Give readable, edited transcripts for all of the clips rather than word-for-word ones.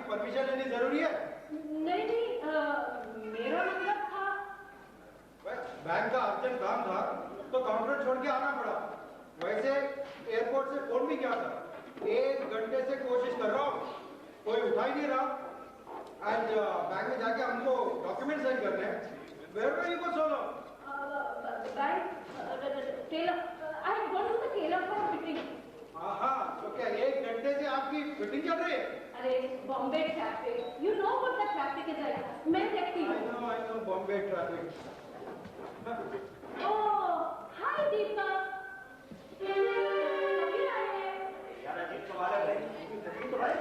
Permission लेनी जरूरी है? नहीं नहीं, मेरा मतलब था बैंक का अर्जेंट काम था तो काउंटर छोड़ के आना पड़ा। वैसे एयरपोर्ट से फोन भी किया था, 1 घंटे से कोशिश कर रहा हूँ, कोई उठा ही नहीं रहा। एंड बैंक में जाके हमको डॉक्यूमेंट साइन करने हैं। Where were you for so long? Bank teller, I have gone to the tailor for fitting. हाँ, तो क्या 1 घंटे से आपकी फिटिंग चल रही है? अरे Bombay traffic, you know what the traffic is like. मैं देखती हूँ। I know Bombay traffic. Oh, hi दीपक। अभी आए हैं। यार अजीब सवाल है भाई, तो भाई।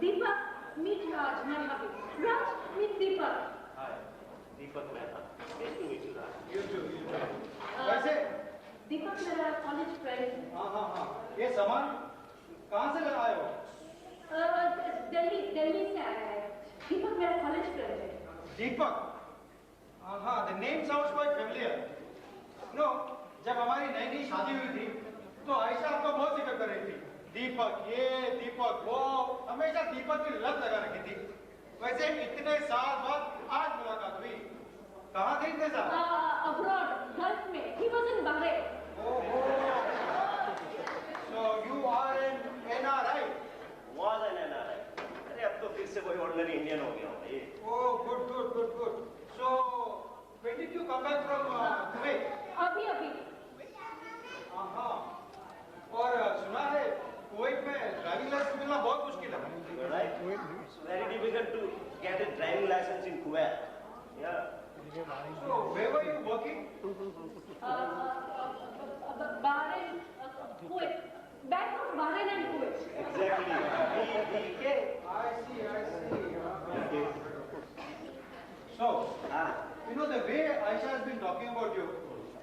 दीपक, meet Raj, my hubby. Raj, meet Deepak. Hi, Deepak Mehta. Nice to meet you, Raj. You too. वैसे दीपक मेरा कॉलेज फ्रेंड। हाँ, ये सामान कहाँ से लाए हो? दिल्ली से आया है। दीपक मेरा कॉलेज फ्रेंड है। दीपक? हाँ, the name sounds quite familiar. No, जब हमारी नई शादी हुई थी तो आयशा आपको बहुत जिक्र कर रही थी, दीपक ये दीपक वो, हमेशा दीपक की लत लगा रखी थी। वैसे इतने साल बाद आज मुलाकात हुई, कहाँ थे इतने साल? Abroad, Gulf में। He was in Bahrain. So you are an NRI? Was an NRI. अरे अब तो फिर से कोई ऑर्डिनरी इंडियन हो गया हूँ ये। Oh, good. So when did you come back from Kuwait? अभी। हाँ, और सुना है कुवैत में ड्राइविंग लाइसेंस मिलना बहुत मुश्किल है। Right? It's very difficult to get a driving license in Kuwait. Yeah. So where were you working? Bahrain, Kuwait. Back of Bahrain and Kuwait. Exactly. Okay. I see. So, you know the way Aisha has been talking about you,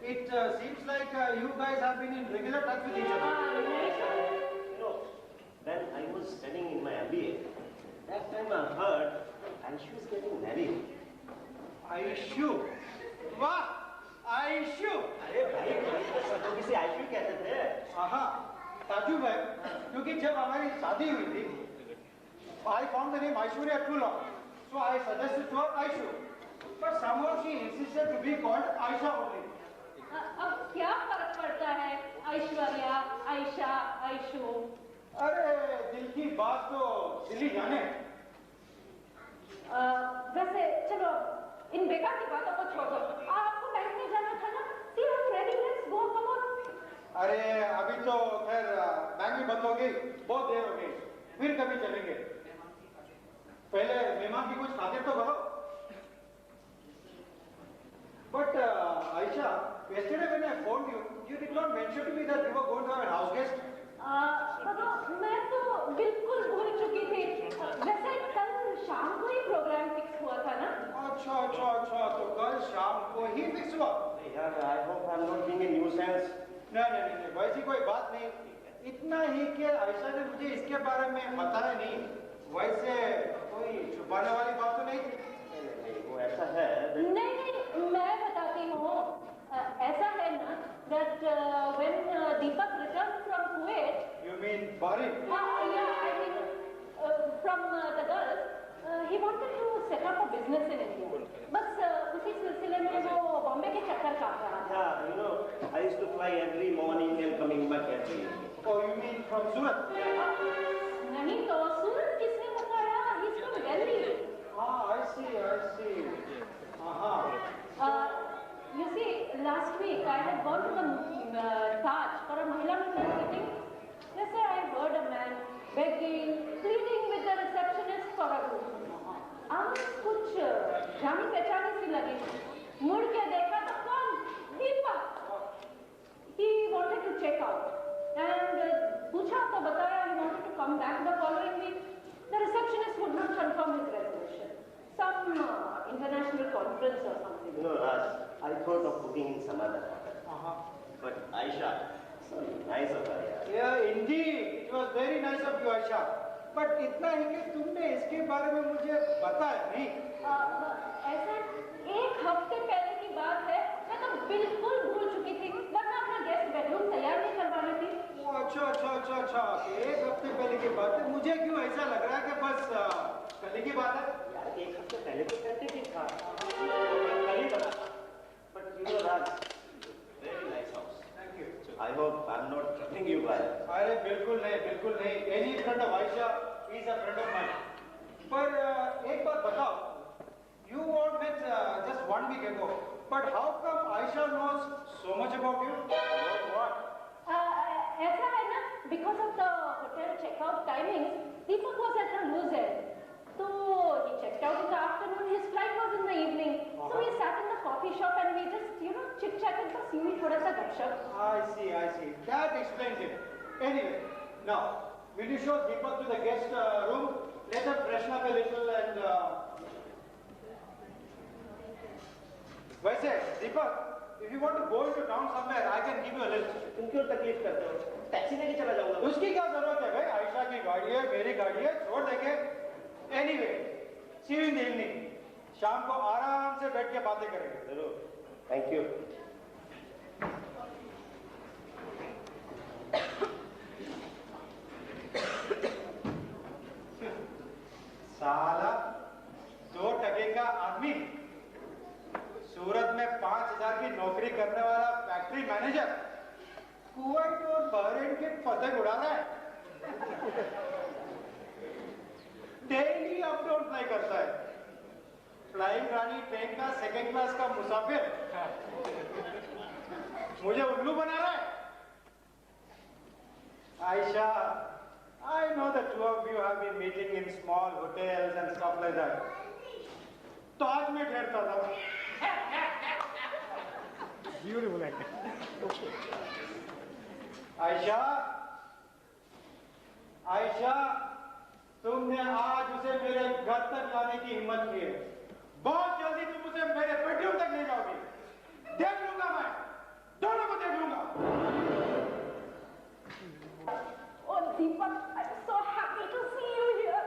it seems like you guys have been in regular touch with each other. You know, when I was studying in my MBA, that time I heard Aishu is getting married. Aishu? वाह, Aishu! अरे भाई तो सब किसी आयशु कहते थे। हाँ, ताजुब है, क्योंकि जब हमारी शादी हुई थी, I found the name Aishwarya too long, so I suggested to her Aishu, but somehow she insisted to be called Aisha only. अब क्या फर्क पड़ता है? ऐश्वर्या, आयशा, आयशु। अरे दिल की बात तो दिल ही जाने। वैसे चलो इन बेकार की बातों को छोड़ दो। आपको बैंक में जाना था ना? See, I'm ready. Let's go. Come on. अरे अभी तो खैर बैंक भी बंद हो गई, बहुत देर हो गई, फिर कभी चलेंगे। पहले मेहमान की कुछ खातिर तो करो। But Aisha, yesterday when I phoned you, you did not mention to me that you were going to have a house guest. मैं तो बिल्कुल भूल चुकी थी। वैसे कल शाम को ही प्रोग्राम फिक्स हुआ था ना? अच्छा, तो कल शाम को ही फिक्स हुआ? यार, I hope I'm not being a nuisance. नहीं, वैसी कोई बात नहीं। इतना ही कि आयशा ने मुझे इसके बारे में बताया नहीं। वैसे कोई छुपाने वाली बात तो नहीं थी? वो ऐसा है। नहीं, मैं बताती हूँ। ऐसा है ना that when Deepak returned from Kuwait. You mean Bahrain? Yeah, I mean from the Gulf. He wanted to set up a business in India. बस उसी सिलसिले में वो बॉम्बे के चक्कर काट रहा था। Yeah, you know, I used to fly every morning and coming back every evening. Oh, you mean from Surat? नहीं तो सूरत किसने बताया? He's from Delhi. I see. You see, last week I had gone to the Taj for a Mahila Mandal meeting. Yes, sir, I heard a man begging, pleading with the receptionist for a room. आवाज कुछ जानी पहचानी सी लगी। मुड़ के देखा तो कौन? दीपक। He wanted to check out and पूछा तो बताया he wanted to come back the following week. The receptionist would not confirm his reservation. Some international conference or something. You know, Raj, I thought of booking in some other hotel. But Aisha, so nice of her. Yeah, indeed. It was very nice of you, Aisha. But इतना ही कि तुमने इसके बारे में मुझे बताया नहीं। ऐसा 1 हफ्ते पहले की बात है। मैं तो बिल्कुल भूल चुकी थी, वरना अपना गेस्ट बेडरूम तैयार नहीं करवानी थी। अच्छा अच्छा अच्छा अच्छा, एक हफ्ते पहले की बात है। मुझे क्यों ऐसा लग रहा है कि बस कल की बात है। यार एक हफ्ते पहले तो टेंटेटिव था, कल ही बना। But you know Raj, very nice house. Thank you. I hope I'm not troubling you guys. अरे बिल्कुल नहीं, बिल्कुल नहीं। Any friend of Ayesha is a friend of mine. पर एक बात बताओ, you all met just 1 week ago, but how come Aisha knows so much about you? About what? ऐसा है ना, because of the hotel checkout timings, Deepak was at a loose end. So he checked out in the afternoon. His flight was in the evening. So we sat in the coffee shop and we just, chit chatted. बस यूं ही थोड़ा सा गपशप. I see, I see. That explains it. Anyway, now will you show Deepak to the guest room? Let her freshen up a little and. वैसे दीपक, if you want to go into town somewhere, I can give you a lift. तुम क्यों तकलीफ करते हो? Taxi लेके चला जाऊंगा। उसकी क्या जरूरत है भाई? आयशा की गाड़ी है, मेरी गाड़ी है, छोड़ देंगे। Anyway, see you in the evening. शाम को आराम से बैठ के बातें करेंगे। जरूर। Thank you. साला 2 टके का आदमी, सूरत में 5,000 की नौकरी करने वाला फैक्ट्री मैनेजर, कुवैत और बहरीन के पतंग उड़ा रहा है। डेली अप डाउन फ्लाई करता है। फ्लाइंग रानी ट्रेन का 2nd क्लास का मुसाफिर मुझे उल्लू बना रहा है। Ayesha, I know the two of you have been meeting in small hotels and stuff like that. ताज में ठहरता था। Beautiful acting. आयशा, आयशा, तुमने आज उसे मेरे घर तक लाने की हिम्मत की है। बहुत जल्दी तुम उसे मेरे बेडरूम तक ले जाओगी। देख लूंगा मैं, दोनों को देख लूंगा। Oh Deepak, I'm so happy to see you here.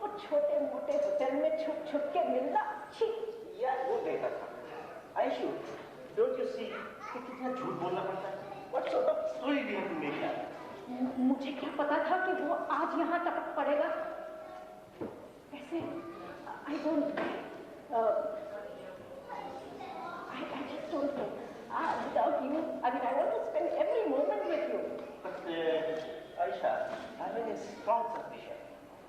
वो छोटे मोटे होटल में छुप छुप के मिलना, छी। यार वो कहता था, आयशु, don't you see कि कितना झूठ बोलना पड़ता है? What sort of story do you have to make that? मुझे क्या पता था कि वो आज यहाँ टपक पड़ेगा। ऐसे, I don't, I just don't know. Without you, I mean, I want to spend every moment with you. But Aisha, I have a strong suspicion.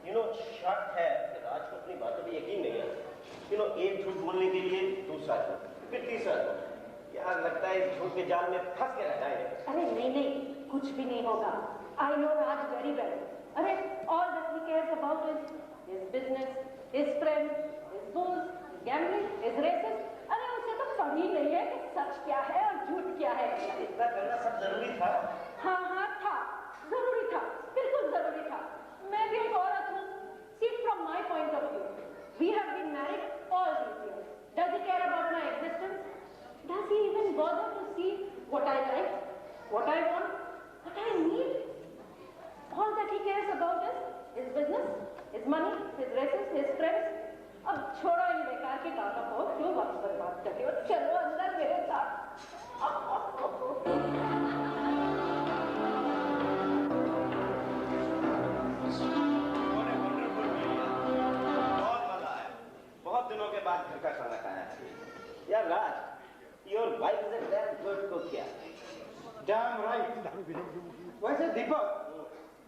You know, शक है कि राज को अपनी बातों पे यकीन नहीं है। You know, एक झूठ बोलने के लिए दूसरा झूठ, फिर तीसरा झूठ। यार लगता है इस झूठ के जाल में फंस के रह जाएंगे। अरे नहीं, कुछ भी नहीं होगा। I know Raj very well. अरे all that he cares about is his business, his friends, his booze, his gambling, his races. अरे उसे तो पढ़ी नहीं है कि सच क्या है और झूठ क्या है। इतना करना सब जरूरी था। हाँ था, जरूरी था, बिल्कुल जरूरी था। मैं भी एक औरत हूँ। See from my point of view, we have been married all these years. Does he care about my existence? Does he even bother to see what I like, what I want, what I need? All that he cares about is his business, his money, his races, his friends. अब छोड़ो इन बेकार की बातों को, क्यों वक्त बर्बाद कर रही हो? चलो अंदर मेरे साथ। बहुत दिनों के बाद घर का खाना खाया है। यार राज, your wife is a damn good cook यार। Damn right. वैसे दीपक,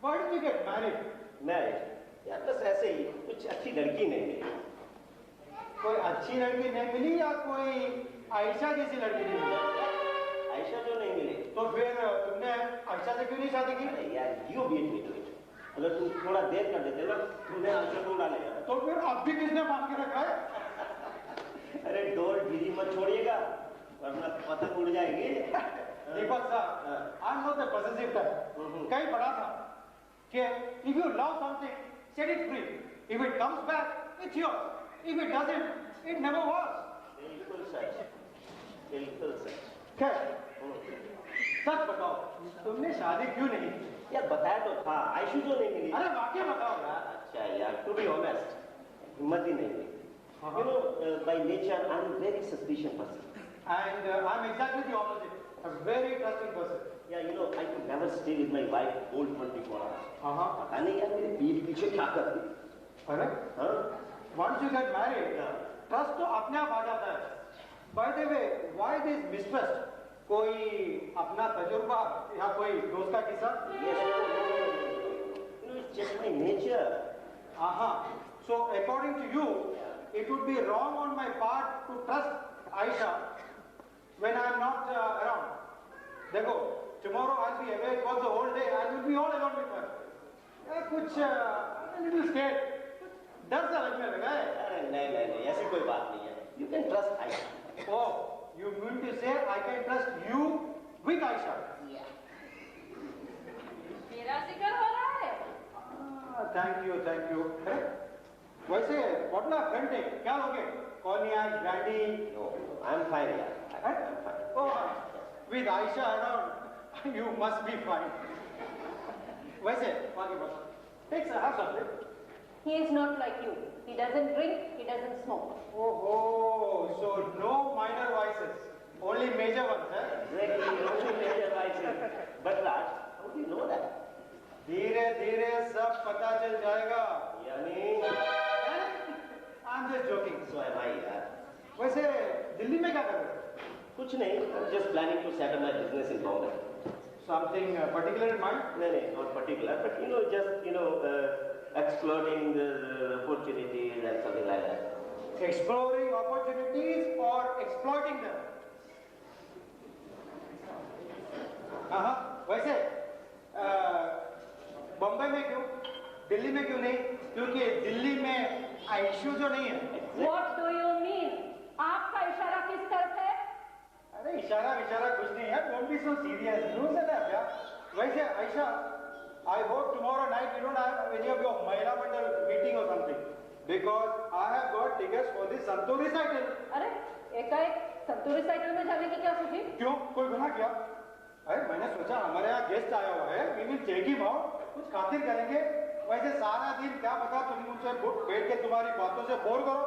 why did you get married? Married? यार बस ऐसे ही, कुछ अच्छी लड़की नहीं मिली। कोई अच्छी लड़की नहीं मिली या कोई आयशा जैसी लड़की नहीं मिली? आयशा जो नहीं मिली। तो फिर तुमने आयशा से क्यों नहीं शादी की? अरे यार, you beat me to it. अगर तुम थोड़ा देर कर देते ना, तुमने आयशा को उड़ा लिया। तो फिर अब भी किसने बांध के रखा है? अरे डोर ढीली मत छोड़िएगा, वरना पतंग उड़ जाएगी। दीपक साहब, I'm not the possessive type. कहीं पढ़ा था कि if you love something, set it free. If it comes back, it's yours. If it doesn't, it never was. बिल्कुल सच, बिल्कुल सच। खैर, सच बताओ, तुमने शादी क्यों नहीं की? यार बताया तो था, आयशु जो नहीं मिली। अरे वाकई बताओ यार। अच्छा यार, to be honest, हिम्मत ही नहीं मिली। You know, by nature, I'm a very suspicious person. And I'm exactly the opposite. A very trusting person. Yeah, you know, I could never stay with my wife whole 24 hours. पता नहीं यार मेरे पीठ पीछे क्या करती। अरे हाँ? Once you get married, Yeah. trust तो अपने आप आ जाता है. By the way, why this mistrust? कोई अपना तजुर्बा या कोई दोस्त का किस्सा? Yes, you know, it's just my nature. So according to you, it would be wrong on my part to trust Aisha when I am not around. देखो, tomorrow I'll be away for the whole day. I will be all alone with her. कुछ a little scared. डर सा लगने लगा है. अरे नहीं, ऐसी कोई बात नहीं है. You can trust Aisha. Oh, you mean to say I can trust you with Aisha? Yeah. मेरा जिक्र हो रहा है. Thank you. अरे, वैसे what ना फ्रेंड है? क्या लोगे? कॉन्याक, brandy? No, I'm fine, yeah. I'm fine. Oh, with Aisha around, you must be fine. वैसे आगे बढ़ो. Have something. He is not like you. He doesn't drink, he doesn't smoke. Oh, so no minor vices, only major ones, eh? Exactly, only major vices. But Raj, how do you know that? धीरे धीरे सब पता चल जाएगा. यानी? I'm just joking. So am I, यार. वैसे दिल्ली में क्या कर रहे हो? कुछ नहीं. I'm just planning to set up my business in Bombay. Something particular in mind? No, not particular, but just exploring the opportunities and something like that. Exploring opportunities or exploiting them? वैसे बम्बई में क्यों? दिल्ली में क्यों नहीं? क्योंकि दिल्ली में आइशू जो नहीं है. What do you mean? आपका इशारा किस तरफ है? अरे इशारा कुछ नहीं है. Don't be so serious. Loosen up, yeah. वैसे Ayesha, I hope tomorrow night you don't have any of your Mahila Mandal meeting or something, because I have got tickets for the Santur recital. अरे एकाएक santoor recital में जाने की क्या सोची? क्यों? कोई गुनाह किया? अरे मैंने सोचा हमारे यहाँ गेस्ट आया हुआ है, we will take him out, कुछ खातिर करेंगे. वैसे सारा दिन क्या पता तुम मुझसे बैठ के तुम्हारी बातों से बोर करो.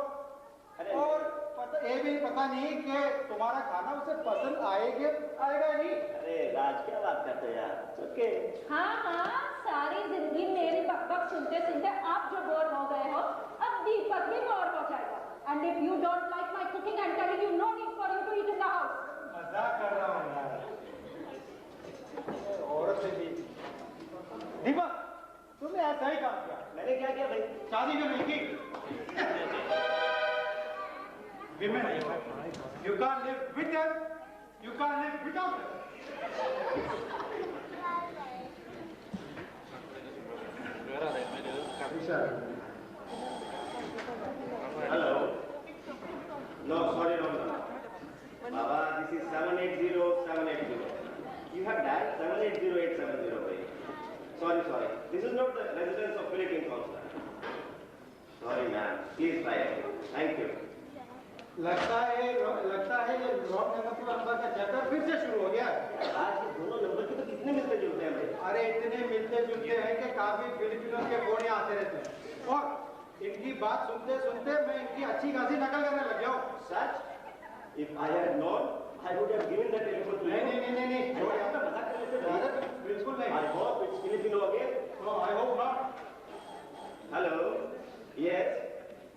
और ये भी पता नहीं कि तुम्हारा खाना उसे पसंद आएगा नहीं. अरे राज क्या बात करते हो यार? ओके. हाँ, सारी जिंदगी मेरी बकबक सुनते आप जो बोर हो गए हो, अब दीपक भी बोर हो जाएगा. And if you don't like my cooking, I'm telling you, no need for you to eat in the house. मजाक कर रहा हूँ यार. औरत से भी. दीपक, तुमने ऐसा ही काम किया. मैंने क्या किया भाई? शादी जो नहीं की. Women, you can't live with them, you can't live without them. Hello. No, sorry, no. Baba, this is 780-780. You have dialed 780-870. Sorry. This is not the residence of Philippine Consulate. Sorry, ma'am. Please try it. Thank you. लगता है ये wrong number का चक्कर फिर से शुरू हो गया. आज ये दोनों नंबर के तो कितने मिलते जुलते हैं भाई? अरे इतने मिलते जुलते हैं कि काफी फिलिपिनों के फोन यहाँ आते रहते हैं. और इनकी बात सुनते मैं इनकी अच्छी खासी नकल करने लग गया हूँ. Such? If I had known, I would have given the telephone to you. नहीं. छोड़ यार, मजाक कर लेते हैं. बिल्कुल नहीं. I hope it's Filipino again. No, I hope not. Hello. Yes.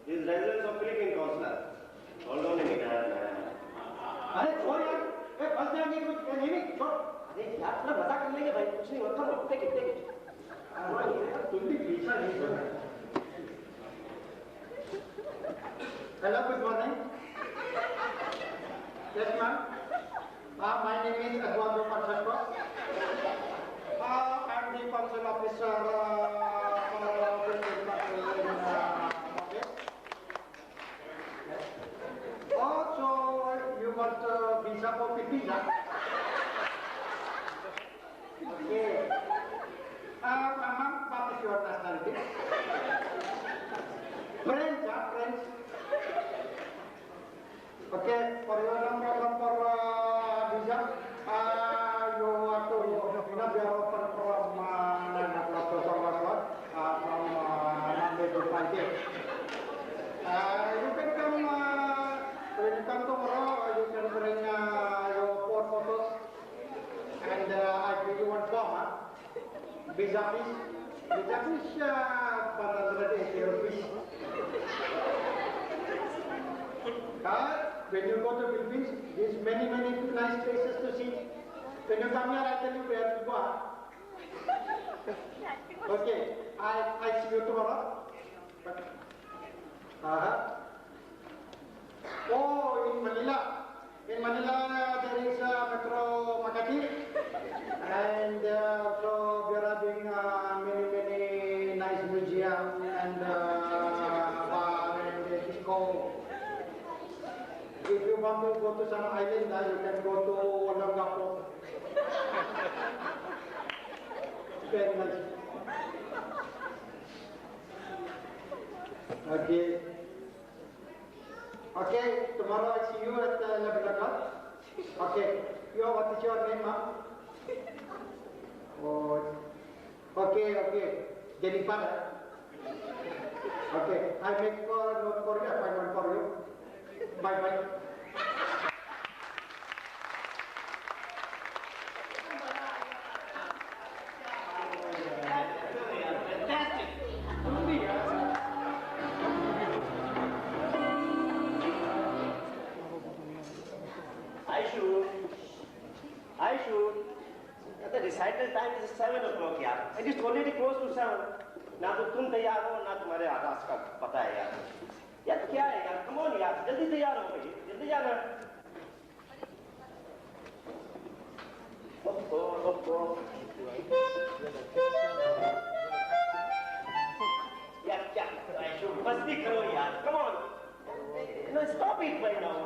This is residence of Philippine Consulate. Hold on a minute. अरे छोड़ यार. फंस जाएंगे कुछ. नहीं छोड़. अरे यार थोड़ा मजाक कर लेंगे भाई. कुछ नहीं होता. Take it. तुम भी पीछा नहीं छोड़ना. Hello, good morning. Yes, ma'am. My name is Eduardo Pacheco. I'm the consul officer so you got visa for Pipina? Okay. Ma'am, what is your nationality? French. Okay, for your number visa, you have to be open from Monday to Friday. You can come when you come tomorrow. You can bring your 4 photos, and I visa fees. Visa fees, 580 rupees. When you go to Philippines, there's many nice places to see. When you come here, I tell you where to go. Okay, I see you tomorrow. Oh, in Manila. In Manila, there is Metro Makati. And so we are having many nice museums and bar and disco. If you want to go to some island, you can go to Olongapo. Very nice. Okay. Okay, tomorrow I see you at 11 o'clock. Okay. What is your name, ma'am? Oh. Okay. Jennifer. Okay. I make a note for you, appointment for you. Bye. Aishu, the recital time is 7 o'clock, yaar. And it's already close to 7. ना तो तुम तैयार हो ना तुम्हारे आकाश का पता है यार। यार क्या है यार, come on यार, जल्दी तैयार हो भाई, जल्दी जाना। यार क्या आयशु, मस्ती करो यार, come on. No, stop it right now.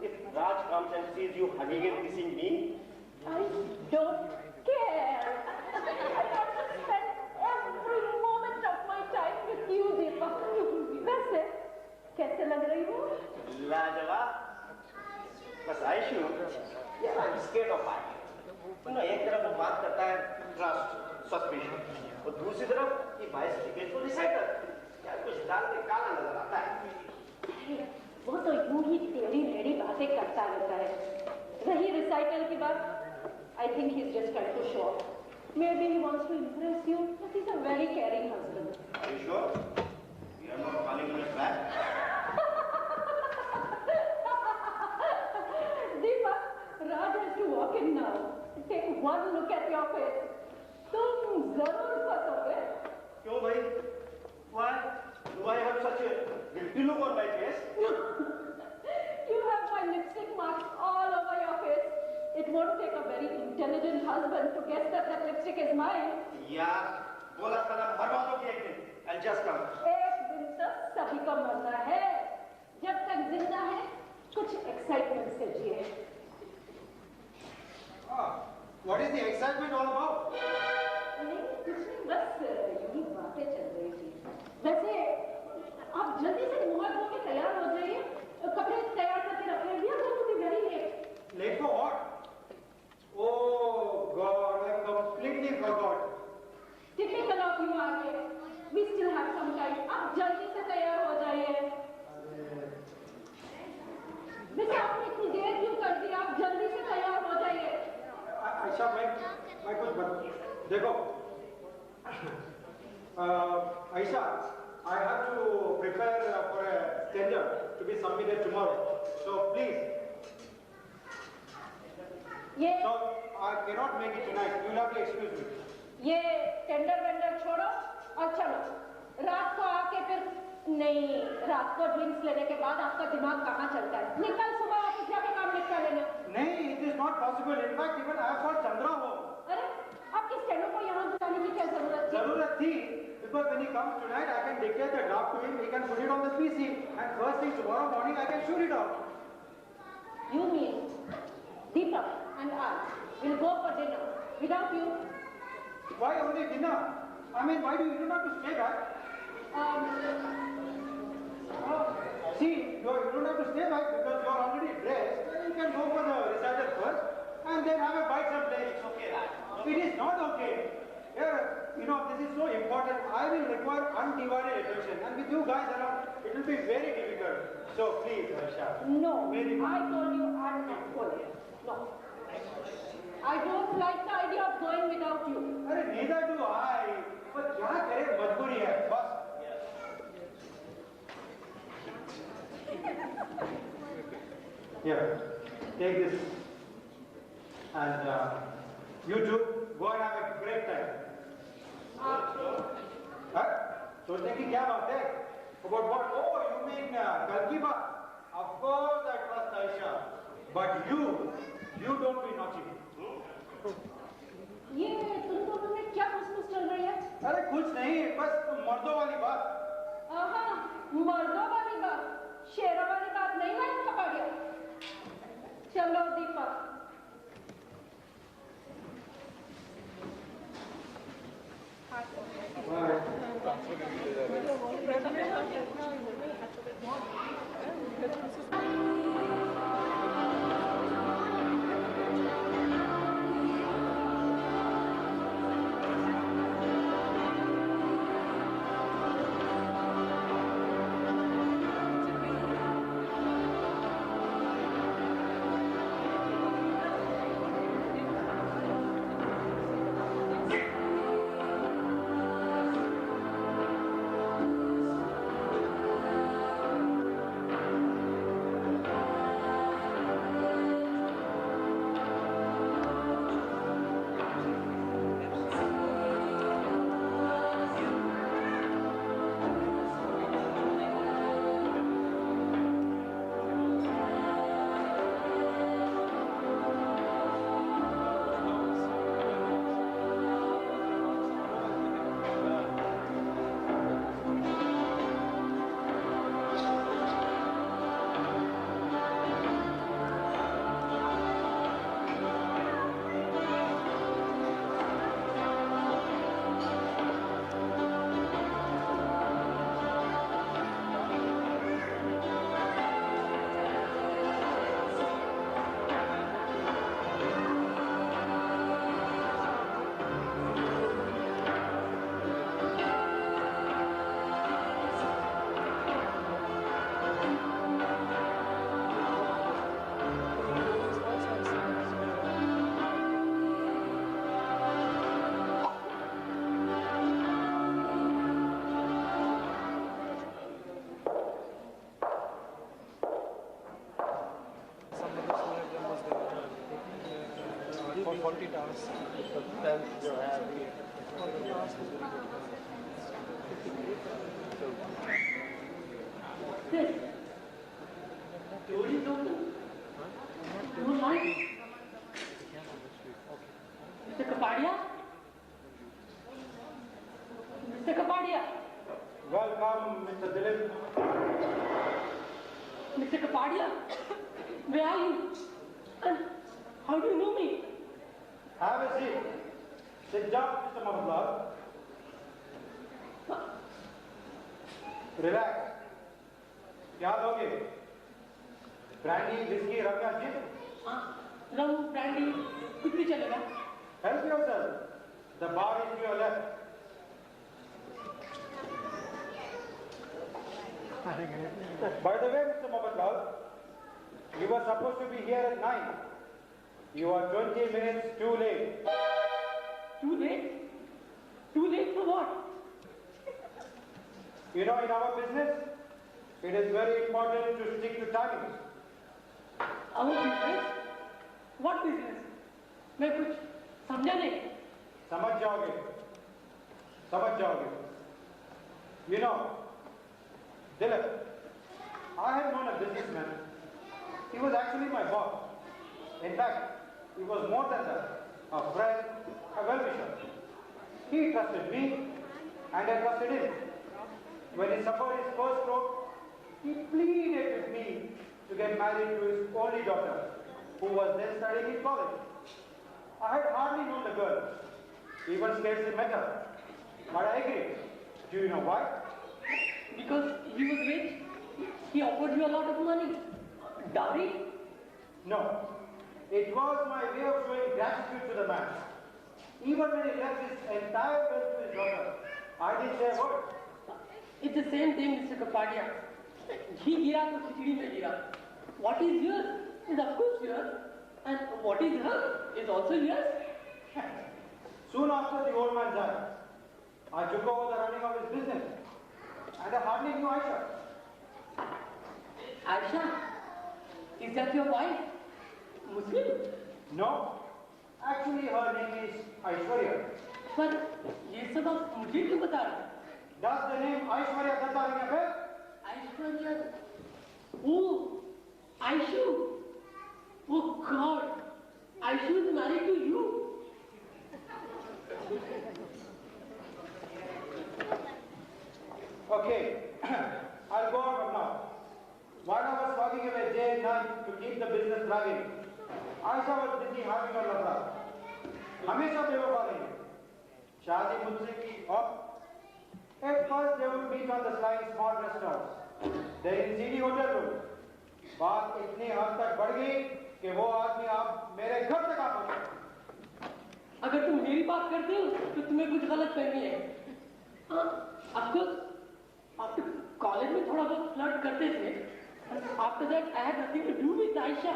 If Raj comes and sees you hugging and kissing me, I don't care. I want to spend every moment of my time with you, Deepak. वैसे कैसे लग रही हूँ? लाजवाब. बस आयशु, यार I'm scared of her. एक तरफ वो बात करता है trust, suspicion, और दूसरी तरफ ये बाइस टिकट को रिसाइकल. यार कुछ डाल के काला नजर आता है. वो तो यूं ही टेढ़ी मेढ़ी बातें करता रहता है. रही रिसाइकल की बात, I think he's just trying to show off. Maybe he wants to impress you, but he's a very caring husband. Are you sure? You are not calling me back? Deepak, Raj has to walk in now. Take one look at your face. तुम जरूर फंसोगे. क्यों भाई? Why? Do I have such a guilty look on my face? You have my lipstick marks all over your face. It won't take a very intelligent husband to guess that that lipstick is mine. यार, बोला था ना मरवा दोगे एक दिन. I'll just come. एक दिन तक सभी को मरना है. जब तक जिंदा है, कुछ एक्साइटमेंट से जिए. What is the excitement all about? नहीं, कुछ नहीं, बस यही बातें चल रही थी. वैसे आप जल्दी से मुंह धो के तैयार हो जाइए. कपड़े तैयार करके रख लेंगे. We are going to be very late. Late for what? Oh God, I completely forgot. Typical of you, आगे. We still have some time. आप जल्दी से तैयार हो जाइए. वैसे आपने इतनी देर क्यों कर दी? आप जल्दी से तैयार हो जाइए. आयशा, मैं कुछ देखो. Aisha, I have to prepare for a tender to be submitted tomorrow. So please. So I cannot make it tonight. You will have to excuse me. ये टेंडर वेंडर छोड़ो और चलो. रात को आके फिर नहीं, रात को ड्रिंक्स लेने के बाद आपका दिमाग कहाँ चलता है? निकल सुबह ऑफिस जाके काम निपटा लेना. नहीं, it is not possible. In fact, even I have got Chandra home. अरे आपकी स्टेनो को यहाँ बुलाने की क्या जरूरत थी? जरूरत थी because when he comes tonight, I can dictate the draft to him. He can put it on the PC, and first thing tomorrow morning, I can shoot it off. You mean Deepak and I will go for dinner without you? Why only dinner? I mean, why do you not have to stay back? See, you don't have to stay back because you are already dressed. You can go for the recital first, and then have a bite someplace. It's okay, Raj. It is not okay. This is so important. I will require undivided attention, and with you guys around, it will be very difficult. So please, Aisha. No, Very I told you I'm not going. No. I don't like the idea of going without you. अरे neither do I. पर क्या करे, मजबूरी है बस. Here, take this. And you two go and have a great time. Huh? सोचने की क्या बात है? About what? Oh, you mean कल की बात? Of course I trust Aisha. But you don't be naughty. ये तुम दोनों में क्या फुसफुस चल रही है? अरे कुछ नहीं, बस मर्दों वाली बात. हाँ, मर्दों वाली बात, शेरों वाली बात नहीं है कपाड़िया. चलो दीपक. For 40 tasks, then you have the task is very good. This. Door is open. No light. Mr. Kapadia? Mr. Kapadia? Welcome, Mr. Dilip. Mr. Kapadia? Where are you? And how do you know me? Have a seat. Sit down, Mr. Mohammed. Relax. क्या दोगे? Brandy, whisky, रम या जिन? हाँ, रम, brandy, कुछ भी चलेगा. Help yourself. The bar is to your left. By the way, Mr. Mohammed Lal, you were supposed to be here at 9. You are 20 minutes too late. Too late? Too late for what? You know, in our business, it is very important to stick to timings. Our business? What business? मैं कुछ समझा नहीं. समझ जाओगे. समझ जाओगे. You know, Dilip, I have known a businessman. He was actually my boss. In fact, he was more than that, a friend, a well-wisher. He trusted me and I trusted him. When he suffered his first stroke, he pleaded with me to get married to his only daughter, who was then studying in college. I had hardly known the girl, even scarcely met her. But I agreed. Do you know why? Because he was rich. He offered you a lot of money. Dowry? No. It was my way of showing gratitude to the man. Even when he left his entire wealth to his daughter, I didn't say a word. It's the same thing, Mr. Kapadia. He gira to khichdi mein gira. What is yours is of course yours. And what is her is also yours? Soon after the old man died, I took over the running of his business. And I hardly knew Aisha. Aisha, is that your wife? Muslim? No. Actually, her name is Aishwarya. पर ये सब आप मुझे क्यों बता रहे हैं? Does the name Aishwarya Datta ring a bell? Aishwarya. Oh, Aishu. Oh God. Aishu is married to you. Okay, I'll go out now. While I was working away day and night to keep the business running, Aisha was busy having her lafra. हमेशा बेवफा रही। शादी मुझसे की और at first they would meet on the slying small restaurants, then in CD hotel room. बात इतनी हद तक बढ़ गई कि वो आदमी आप मेरे घर तक आ पहुंचे। अगर तुम मेरी बात करते हो तो तुम्हें कुछ गलत फहमी है। हाँ, after कॉलेज में थोड़ा बहुत फ्लर्ट करते थे। After that, I had nothing to do with Aisha.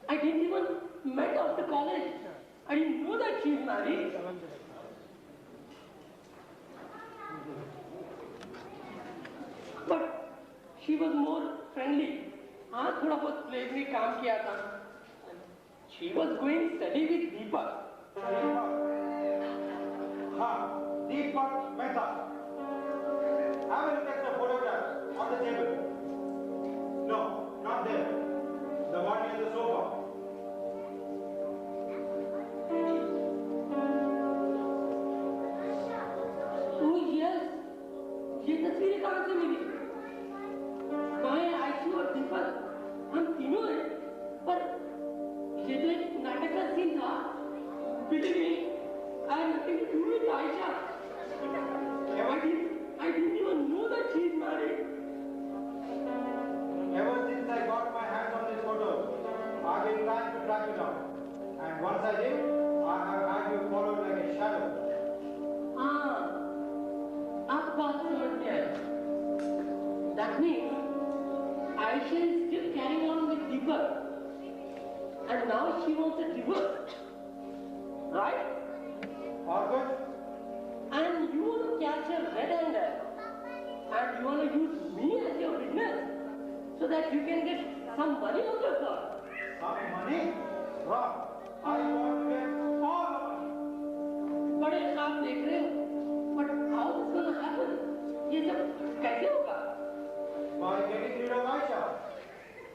I didn't even met after college. I didn't know that she is married. But she was more friendly. हाँ, थोड़ा बहुत प्लेस में काम किया था। She was going study with Deepak. हाँ, Deepak Mehta. Have a look at the photograph on the table. No, not there. The one near the sofa. Oh yes, ये तस्वीरें कहाँ से मिली? मैं, आयशू और दीपक, हम तीनों हैं। पर ये तो एक नाटक का सीन था। Believe me, I had nothing to do with Aisha. I didn't even know that she is married. Ever since I got my hands on this photo, I've been trying to track you down. And once I did, I have had you followed like a shadow. हाँ, अब बात समझ में आई। That means Aisha is still carrying on with Deepak, and now she wants a divorce, right? Or good? And you want to catch her red-handed, and you want to use me as your witness, so that you can get some money out of her. Some money? Wrong. I want to get all the money. बड़े आप देख रहे हो, but how is going to happen? ये सब कैसे होगा? By getting rid of Aisha.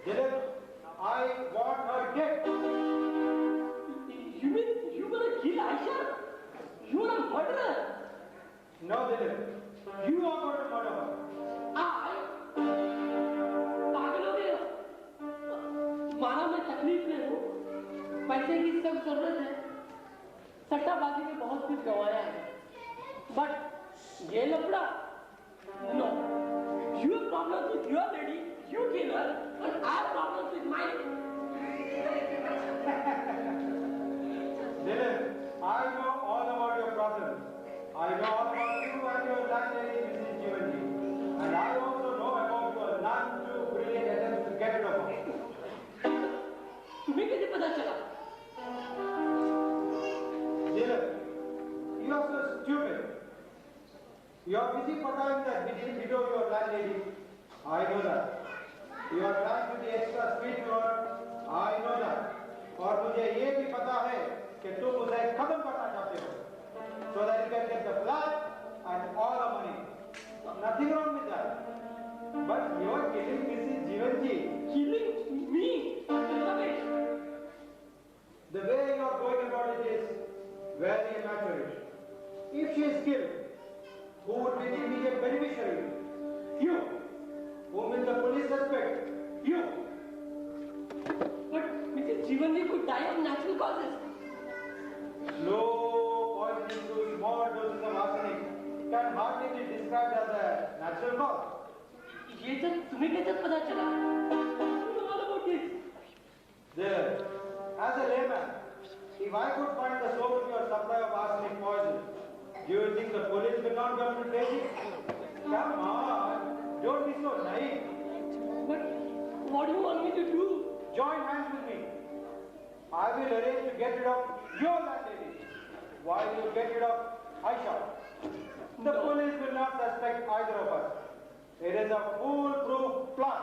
Dilip, I want her dead. You mean you're going to kill Aisha? You're a murderer. No, Dilip. You are going to murder her. पागल हो गए हो? माना मैं तकलीफ में हूँ, पैसे की सख्त जरूरत है, सट्टाबाजी में बहुत कुछ गंवाया है, बट ये लफड़ा, no. You have problems with your lady, you kill her, and I have problems with mine. Dilip, I know all about your problems. I know all about you and your landlady, Mrs. Jivanji. And I also know about your none too brilliant attempts to get rid of her. तुम्हें कैसे पता चला? Dilip, you are so stupid. You are busy portraying that video of your landlady. I know that. You are trying to be extra sweet to her. I know that. और मुझे ये भी पता है कि तुम उसे खत्म करना चाहते हो. So that you can get the flat and all the money. Nothing wrong with that. But you are killing Mrs. Jivanji. Killing me? Rubbish. The way you are going about it is very immature. If she is killed, who would be the immediate beneficiary? You. Whom will the police suspect? You. But Mrs. Jivanji could die of natural causes. Slow poisoning through small doses of arsenic can hardly be described as a natural cause. ये सब तुम्हें कैसे पता चला? You know all about this. There, as a layman, if I could find the source of your supply of arsenic poison, do you think the police will not come to trace it? Come on, don't be so naive. But what do you want me to do? Join hands with me. I will arrange to get rid of your landlady while you get rid of Aisha. The police will not suspect either of us. It is a foolproof plan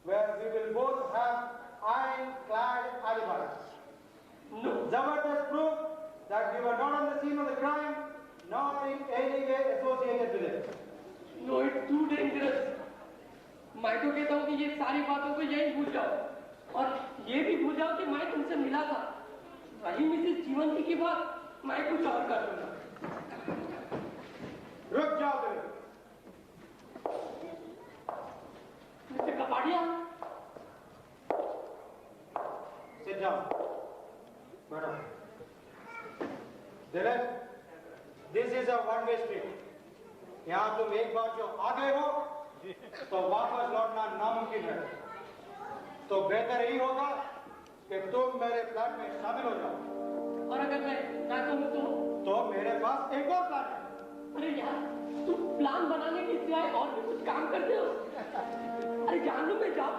where we will both have iron-clad alibis. No. Zabardast proof that we were not on the scene of the crime, nor in any way associated with it. No, it's too dangerous. मैं तो कहता हूँ कि ये सारी बातों को यही भूल जाओ और ये भी भूल जाओ कि मैं तुमसे मिला था। रही मिसेस जीवंती की बात, मैं कुछ और कर दूंगा। रुक जाओ तुम। Mister Kapadia, Sit down. Madam. Dilip, this is a one-way street. यहाँ तुम एक बार जो आ गए हो, तो वापस लौटना नामुमकिन है। तो बेहतर यही होगा कि तुम मेरे प्लान में शामिल हो जाओ। और अगर मैं ना कहूँ तो मेरे पास एक और प्लान है। अरे यार, तुम प्लान बनाने के सिवाय और भी कुछ काम करते हो? अरे जानू में जाओ,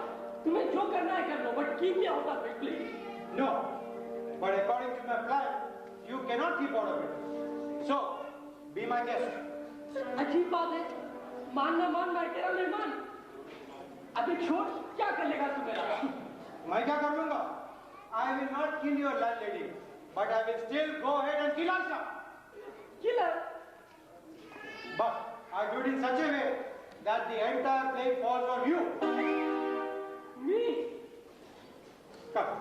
तुम्हें जो करना है कर लो, but keep me out of it please. No, but according to my plan, you cannot keep out of it. So, be my guest. अजीब बात है, मान ना मान मैं तेरा मेहमान। अभी छोड़, क्या कर लेगा तू मेरा? मैं क्या कर लूंगा? I will not kill your landlady, but I will still go ahead and kill Aisha. Killer? But I do it in such a way that the entire blame falls on you. Me? Come.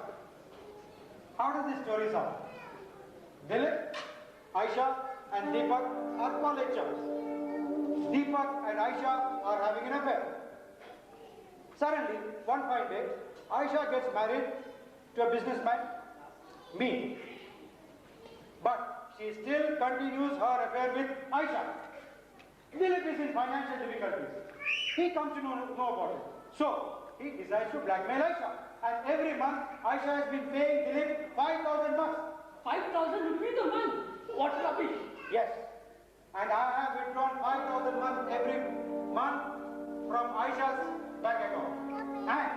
How does this story sound? Dilip, Aisha, and Deepak are college chums. Deepak and Aisha are having an affair. Suddenly, one fine day, Aisha gets married to a businessman, me. But she still continues her affair with Aisha. Dilip is in financial difficulties. He comes to know about it. So, he decides to blackmail Aisha. And every month, Aisha has been paying Dilip 5,000 bucks. 5,000 rupees a month? What rubbish? Yes. And I have withdrawn 5,000 month every month from Aisha's bank account. And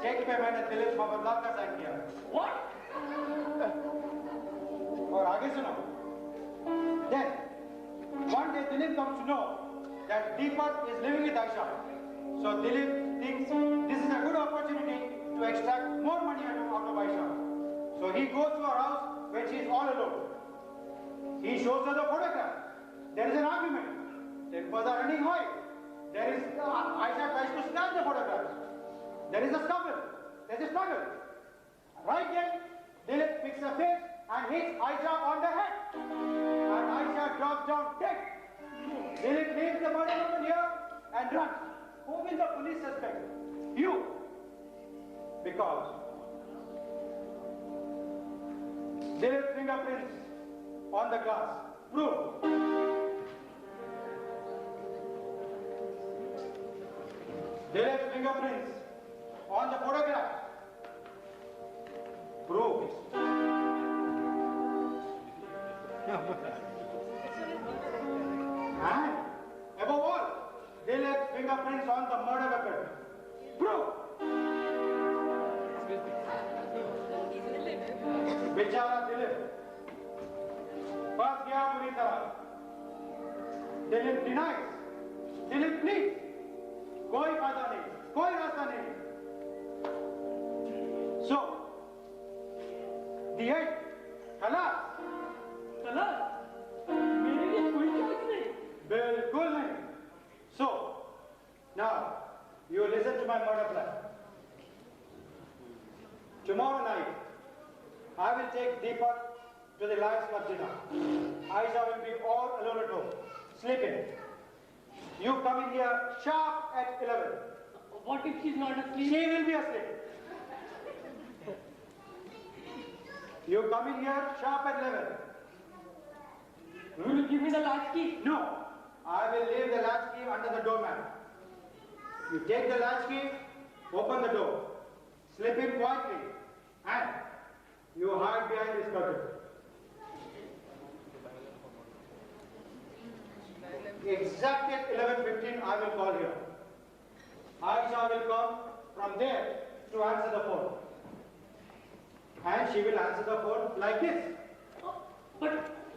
check पे मैंने दिलीप मोहम्मद का sign किया। What? और आगे सुनो। Then one day Dilip comes to know that Deepak is living with Aisha. So Dilip thinks this is a good opportunity to extract more money out of Aisha. So he goes to her house when she is all alone. He shows her the photograph. There is an argument. Tempers are running high. There is Aisha tries to snap the photograph. There is a scuffle. There is a struggle. Right then, Dilip picks a face and hits Aisha on the head. And Aisha drops down dead. Dilip leaves the murder weapon here and runs. Who will the police suspect? You. Because Dilip's fingerprints on the glass prove Dilip's fingerprints on the photograph prove and above all, Dilip's fingerprints on the murder weapon prove बेचारा दिलीप फंस गया बुरी तरह। Dilip denies, Dilip please, कोई फायदा नहीं, कोई रास्ता नहीं। सो दी एंड, खलास। खलास? मेरे लिए कोई चॉइस नहीं। बिल्कुल नहीं। So now you listen to my murder plan. Tomorrow night I will take Deepak to the Lions Club dinner. Aisha will be all alone at home, sleeping. You come in here sharp at 11. What if she's not asleep? She will be asleep. You come in here sharp at 11. Will you give me the latchkey? No, I will leave the latchkey under the doormat. You take the latchkey, open the door, slip in quietly, and you hide behind this curtain. Exactly at 11:15, I will call here. Aisha will come from there to answer the phone. And she will answer the phone like this. Oh, but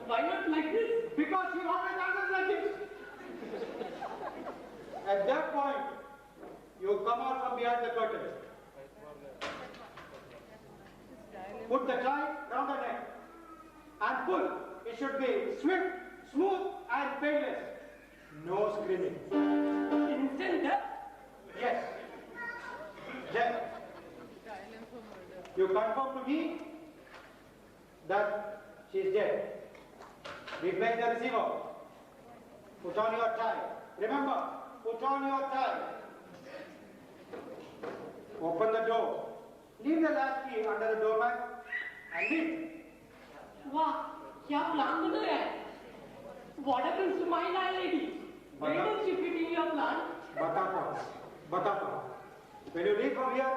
why not like this? Because she always answers like this. At that point, you come out from behind the curtain. Put the tie round the neck and pull. It should be swift, smooth and painless. No screaming. Instant death? Yes. Then you confirm to me that she is dead. Replace the receiver. Put on your tie. Remember, put on your tie. Open the door. Leave the latch key under the doormat and leave. वाह, क्या plan बनाया है? What happens to my landlady? Where does she fit in your plan? Batata. When you leave from here,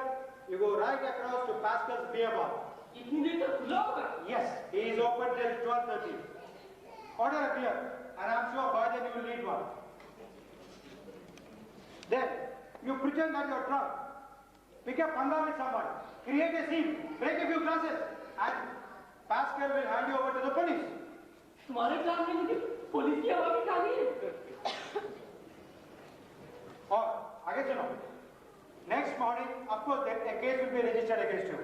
you go right across to Pascal's beer bar. इतनी देर तक खुला होगा? Yes, he is open till 12:30. Order a beer, and I'm sure by then you will need one. Then, you pretend that you're drunk. Pick up Panga with someone. Create a scene. Break a few glasses. And Pascal will hand you over to the police. तुम्हारे plan में मुझे police की हवा भी खानी है? और आगे सुनो. Next morning, of course, a case will be registered against you.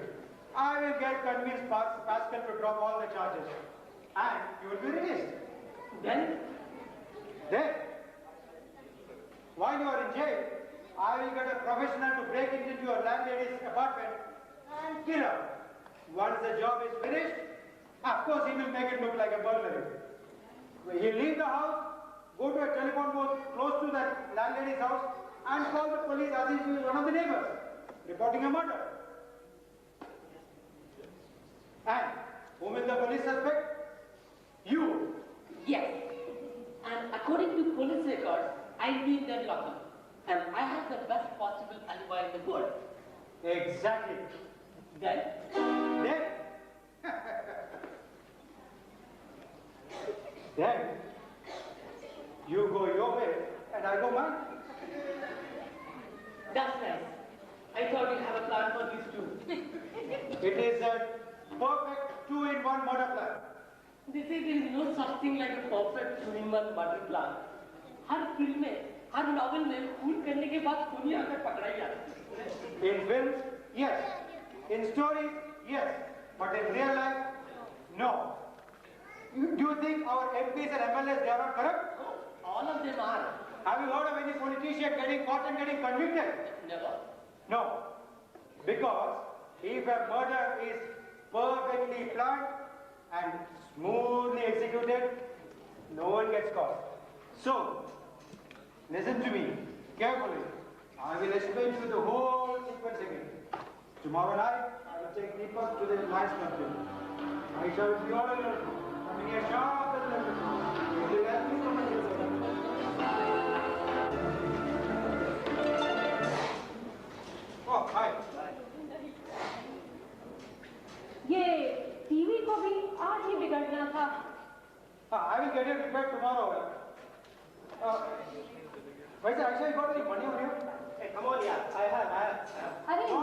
I will get convinced Pascal to drop all the charges. And you will be released. Then, while you are in jail, I will get a professional to break into your landlady's apartment and kill her. Once the job is finished, of course he will make it look like a burglary. He'll leave the house, go to a telephone booth close to that landlady's house and call the police as if he is one of the neighbors, reporting a murder. And whom will the police suspect? You. yes. And according to police records, I'll be in that lockup. And I have the best possible alibi in the world. Exactly. Then, Then you go your way and I go mine. that's nice. I thought you have a plan for these two. It is a perfect 2-in-1 murder plan. They say there is no such thing like a perfect 2-in-1 murder plan. Her film में, हर novel में खून करने के बाद खूनी आकर पकड़ा ही जाता है. In films, yes. In stories, yes. But in real life, no. Do you think our MPs and MLAs, they are not corrupt? All of them are. Have you heard of any politician getting caught and getting convicted? Never. No. Because if a murder is perfectly planned and smoothly executed, no one gets caught. So, listen to me carefully. I will explain to you the whole sequence again. Tomorrow night, I will take Deepak to the Lions Country. I shall be all alone. Coming here sharp and level. You will help me from my Oh, hi. ये TV को भी आज ही बिगड़ना था. I will get it repaired tomorrow. वैसे Ayesha, you got any money on you? Hey, come on, yeah. I have. अरे you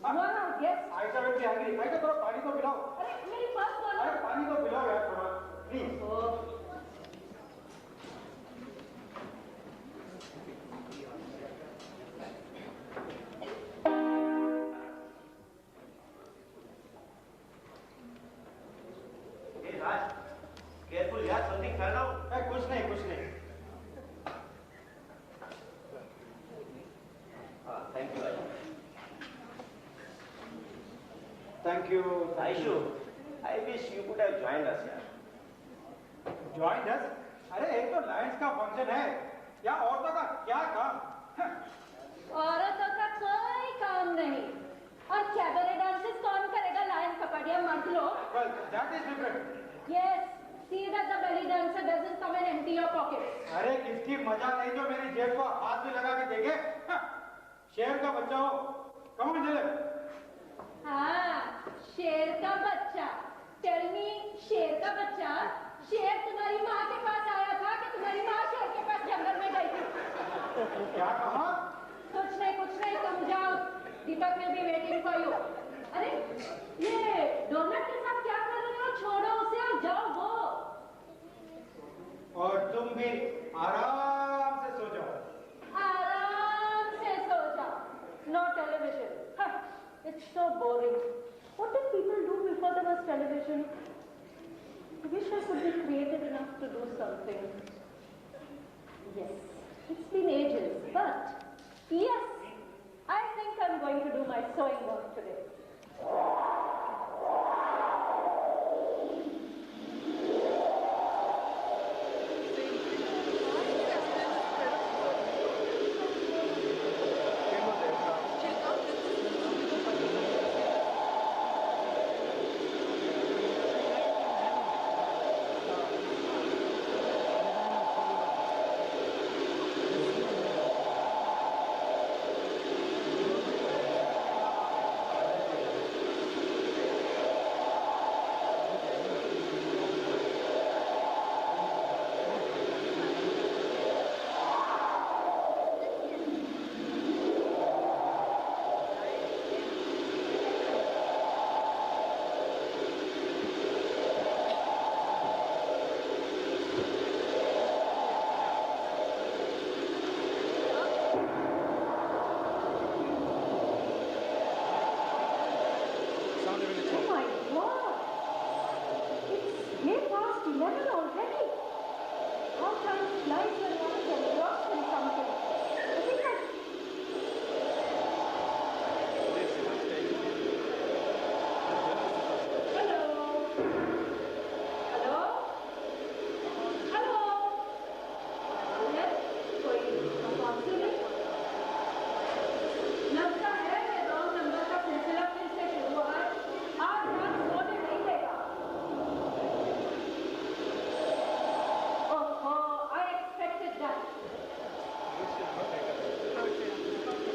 are our guest. Ayesha will be angry. Ayesha थोड़ा पानी तो पिलाओ. अरे मेरी पर्स कौन? अरे पानी तो पिलाओ यार थोड़ा. Please. Hey, Raj. Careful, yeah. Something fell down. कुछ नहीं. Thank you, Aisha. Thank you. Aishu, I wish you could have joined us, yeah. Joined us? अरे एक तो लायंस का फंक्शन है. या औरतों का क्या काम? औरतों का कोई काम नहीं. और कैबरे डांसेस कौन करेगा? लायन कपड़िया मर्द लोग. Well, that is different. Yes. See that the belly dancer doesn't come and empty your pockets. अरे किसकी मजा नहीं जो मेरी जेब को हाथ में लगा के देखे? शेर का बच्चा हो. Come on, Jilip. हाँ, शेर का बच्चा. Tell me, शेर का बच्चा. शेर तुम्हारी माँ के पास आया था कि तुम्हारी माँ शेर के पास जंगल में गई थी? क्या कहा? कुछ नहीं, तुम जाओ. दीपक will be waiting for you. अरे, ये It's so boring. What did people do before there was television? I wish I could be creative enough to do something. Yes, it's been ages, but yes, I think I'm going to do my sewing work today. Oh my God! It's way past 11 already. How time flies when one is engrossed in something. I think I... Hello? Hello? Hello? Yes? कोई response ही नहीं? लगता है ये wrong number का सिलसिला फिर से शुरू हुआ है। आज रात सोने नहीं देगा। Oh, I expected that.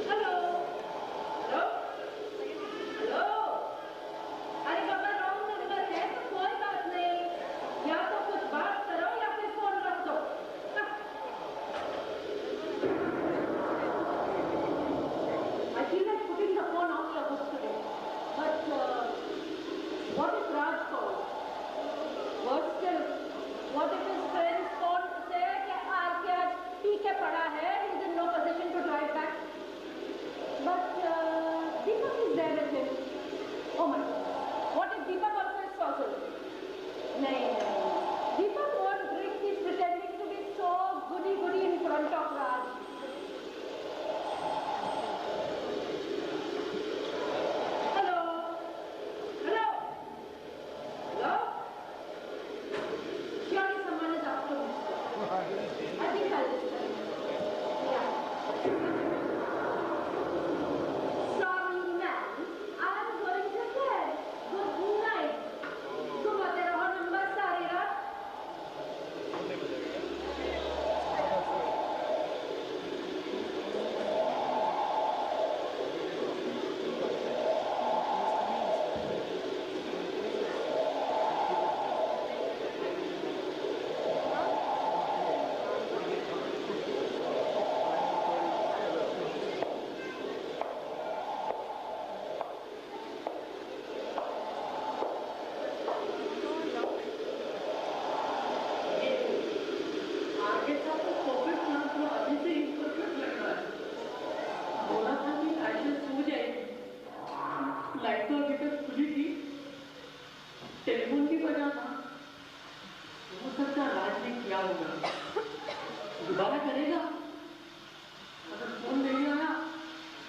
Hello? Hello? Hello? अरे बाबा wrong number है तो कोई बात नहीं। या तो कुछ बात करो या फिर फोन रख दो। I feel like putting the phone off the hook today. But what if Raj calls? Worse still, what if his friends call to say that RK आज पी के पड़ा है, he's in no position to drive back. But Deepak is there with him. Oh my God. What if Deepak also is sorcerer? नहीं, Deepak won't drink, he's pretending to be so goody in front of Raj. Hello? Hello? Hello? Surely someone is after me. I think I'll just tell you. Yeah. Sorry, man. I'm going to bed. Good night. घुमाते रहो number सारी रात। आगे का तो Covid plan तो अभी से इम्परफेक्ट लग रहा है। बोला था कि ऐसे सो जाएगी। लाइट तो अभी तक खुली थी। टेलीफोन भी बजा था। हो सकता है राज ने किया होगा। दोबारा करेगा। अगर फोन नहीं आया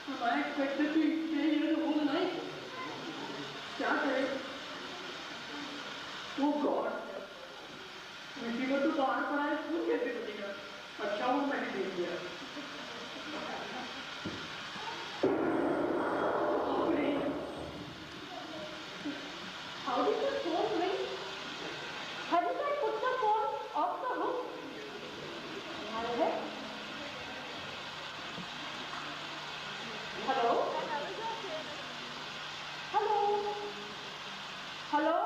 तो मैं expected to stay here whole night. क्या करे? ओ गॉड, रिसीवर तो बाहर पड़ा है, फोन कैसे बजेगा? अच्छा वो मैंने देख लिया। अरे, How did the phone ring? Hadn't I put the phone off the hook? Hello? Hello? Hello? Hello?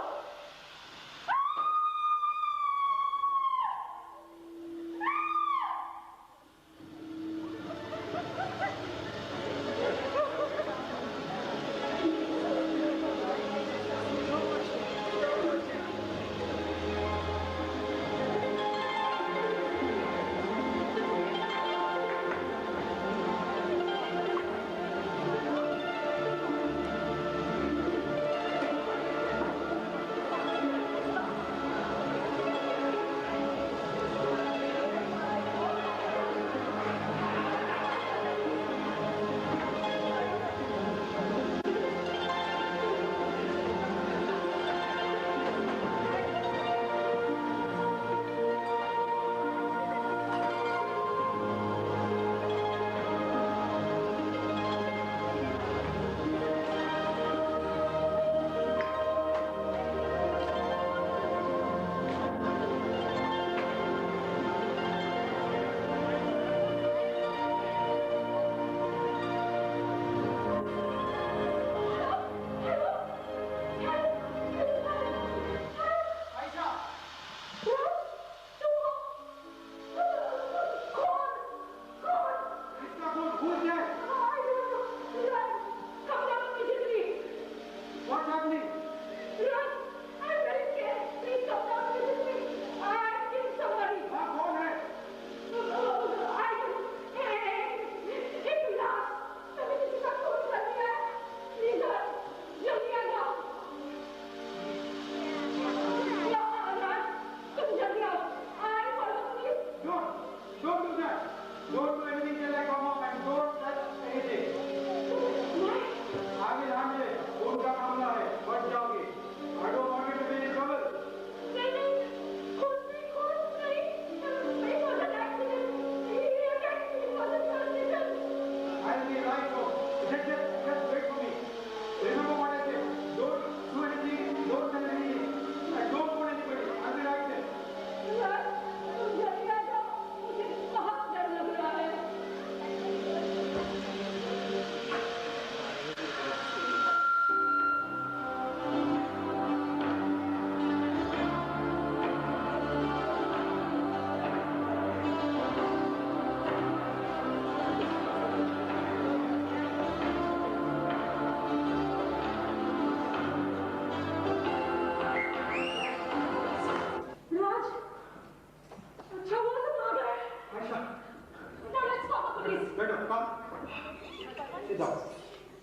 Sit down.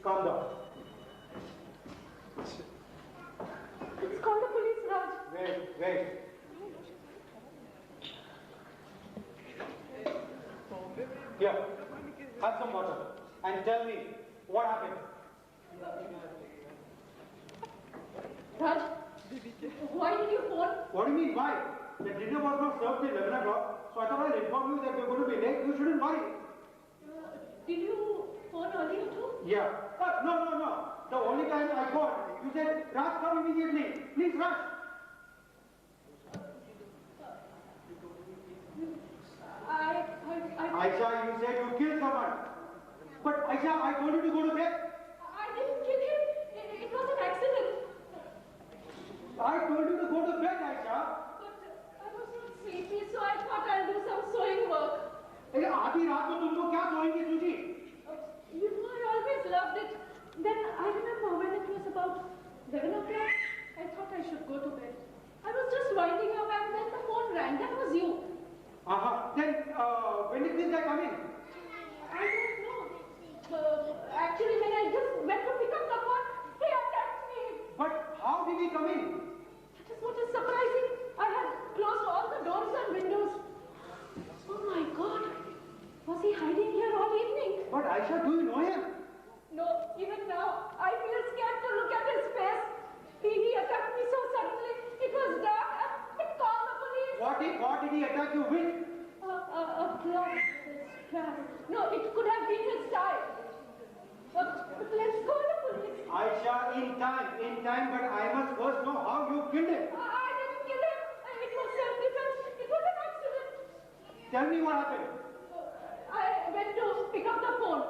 Calm down. Let's call the police, Raj. Wait. Here, have some water and tell me what happened. Raj, why did you phone? What do you mean, why? The dinner was not served till 11 o'clock, so I thought I'll inform you that you're going to be late. You shouldn't worry. Did you phone earlier too? Yeah. No. The only time I called, you said, Raj, come immediately. Please rush. Aisha, you said you killed someone. But Aisha, I told you to go to bed. I didn't kill him. It was an accident. I told you to go to bed, Aisha. But I was not sleepy, so I thought I'll do some sewing work. अरे आधी रात को तुमको क्या सोएंगे सूजी? You know, I always loved it. Then I remember when it was about 11 o'clock, I thought I should go to bed. I was just winding up and then the phone rang. That was you. Then when did this guy come in? I don't know. Actually, when I just went to pick up the phone, he attacked me. But how did he come in? That is what is surprising. I had closed all the doors and windows. Oh my God. Was he hiding here all evening? But Aisha, do you know him? No, even now, I feel scared to look at his face. He attacked me so suddenly. It was dark. I called the police. What did he attack you with? A strap. No, it could have been his tie. But let's call the police. Aisha, in time, but I must first know how you killed him. I didn't kill him. It was self-defense. It was an accident. Tell me what happened. I went to pick up the phone.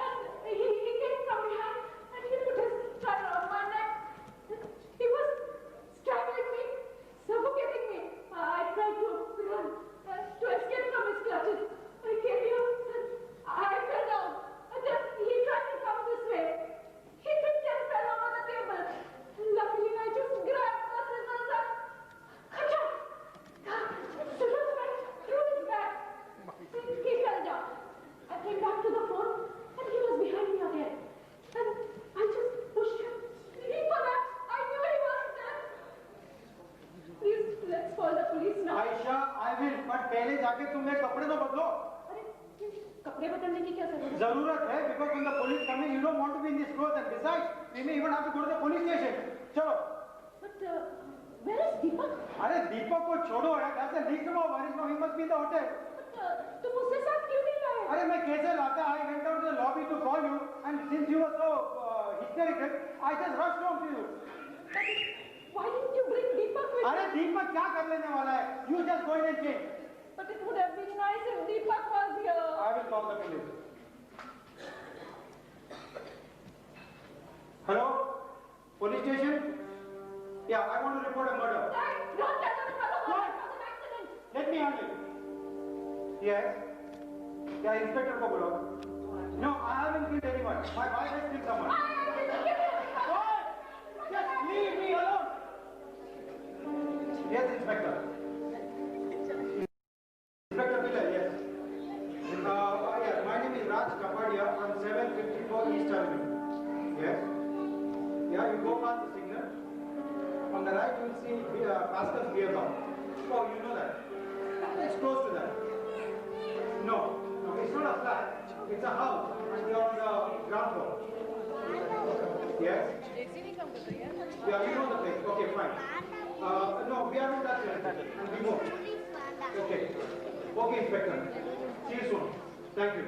And he came from behind and he put his tie around my neck. He was strangling me, suffocating me. I tried to run, to escape from his clutches. I came here and I fell down. And then he tried to come this way. He tripped and fell over the table. Luckily, I just grabbed the scissors and scissors went through his back. He fell down. I came back to the phone and he was behind me again. And I just pushed him. He collapsed. I knew he was dead. Please, let's call the police now. Aisha, I will, but पहले जाके तुम मेरे कपड़े तो बदलो. अरे, कपड़े बदलने की क्या जरूरत है? जरूरत है, because when the police come in, you don't want to be in this clothes, and besides, we may even have to go to the police station. चलो. But where is Deepak? अरे दीपक को छोड़ो यार. That's a leaked about. He must be in the hotel. But तुम उससे साथ क्यों नहीं आए? अरे मैं कैसे लाता? I went down to the lobby to call you, and since you were so hysterical, I just rushed home to you. Why didn't you bring Deepak with अरे you? दीपक क्या कर लेने वाला है? You just go in and change. But it would have been nice if Deepak was here. I will call the police. Hello? Police station? Yeah, I want to report a murder. Don't tell them about the What? accident. Let me handle it. Yes? Yeah, inspector को बुलाओ. No, I haven't killed anyone. My wife has killed someone. I didn't kill him. What? Just leave me alone. Yes, Inspector. Inspector Miller, yes. Yeah, my name is Raj Kapadia from 754 East Avenue. Yes? Yeah, you go past the signal. On the right, you will see Pascal's Beer Bar. Oh, you know that. It's close to that. No, it's not a flat. It's a house, and we are on the ground floor. Yes? Yeah, you know the place. Okay, fine. No, we haven't touched anything. And we move. Okay. Okay, Inspector. See you soon. Thank you.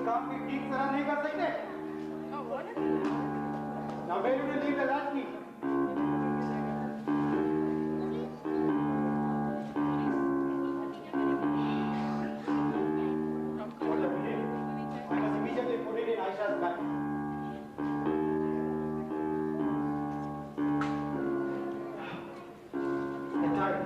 काम भी ठीक तरह नहीं कर सकते. Now where do you leave the last key? What the minute? I must immediately put it in Aisha's bag. The time.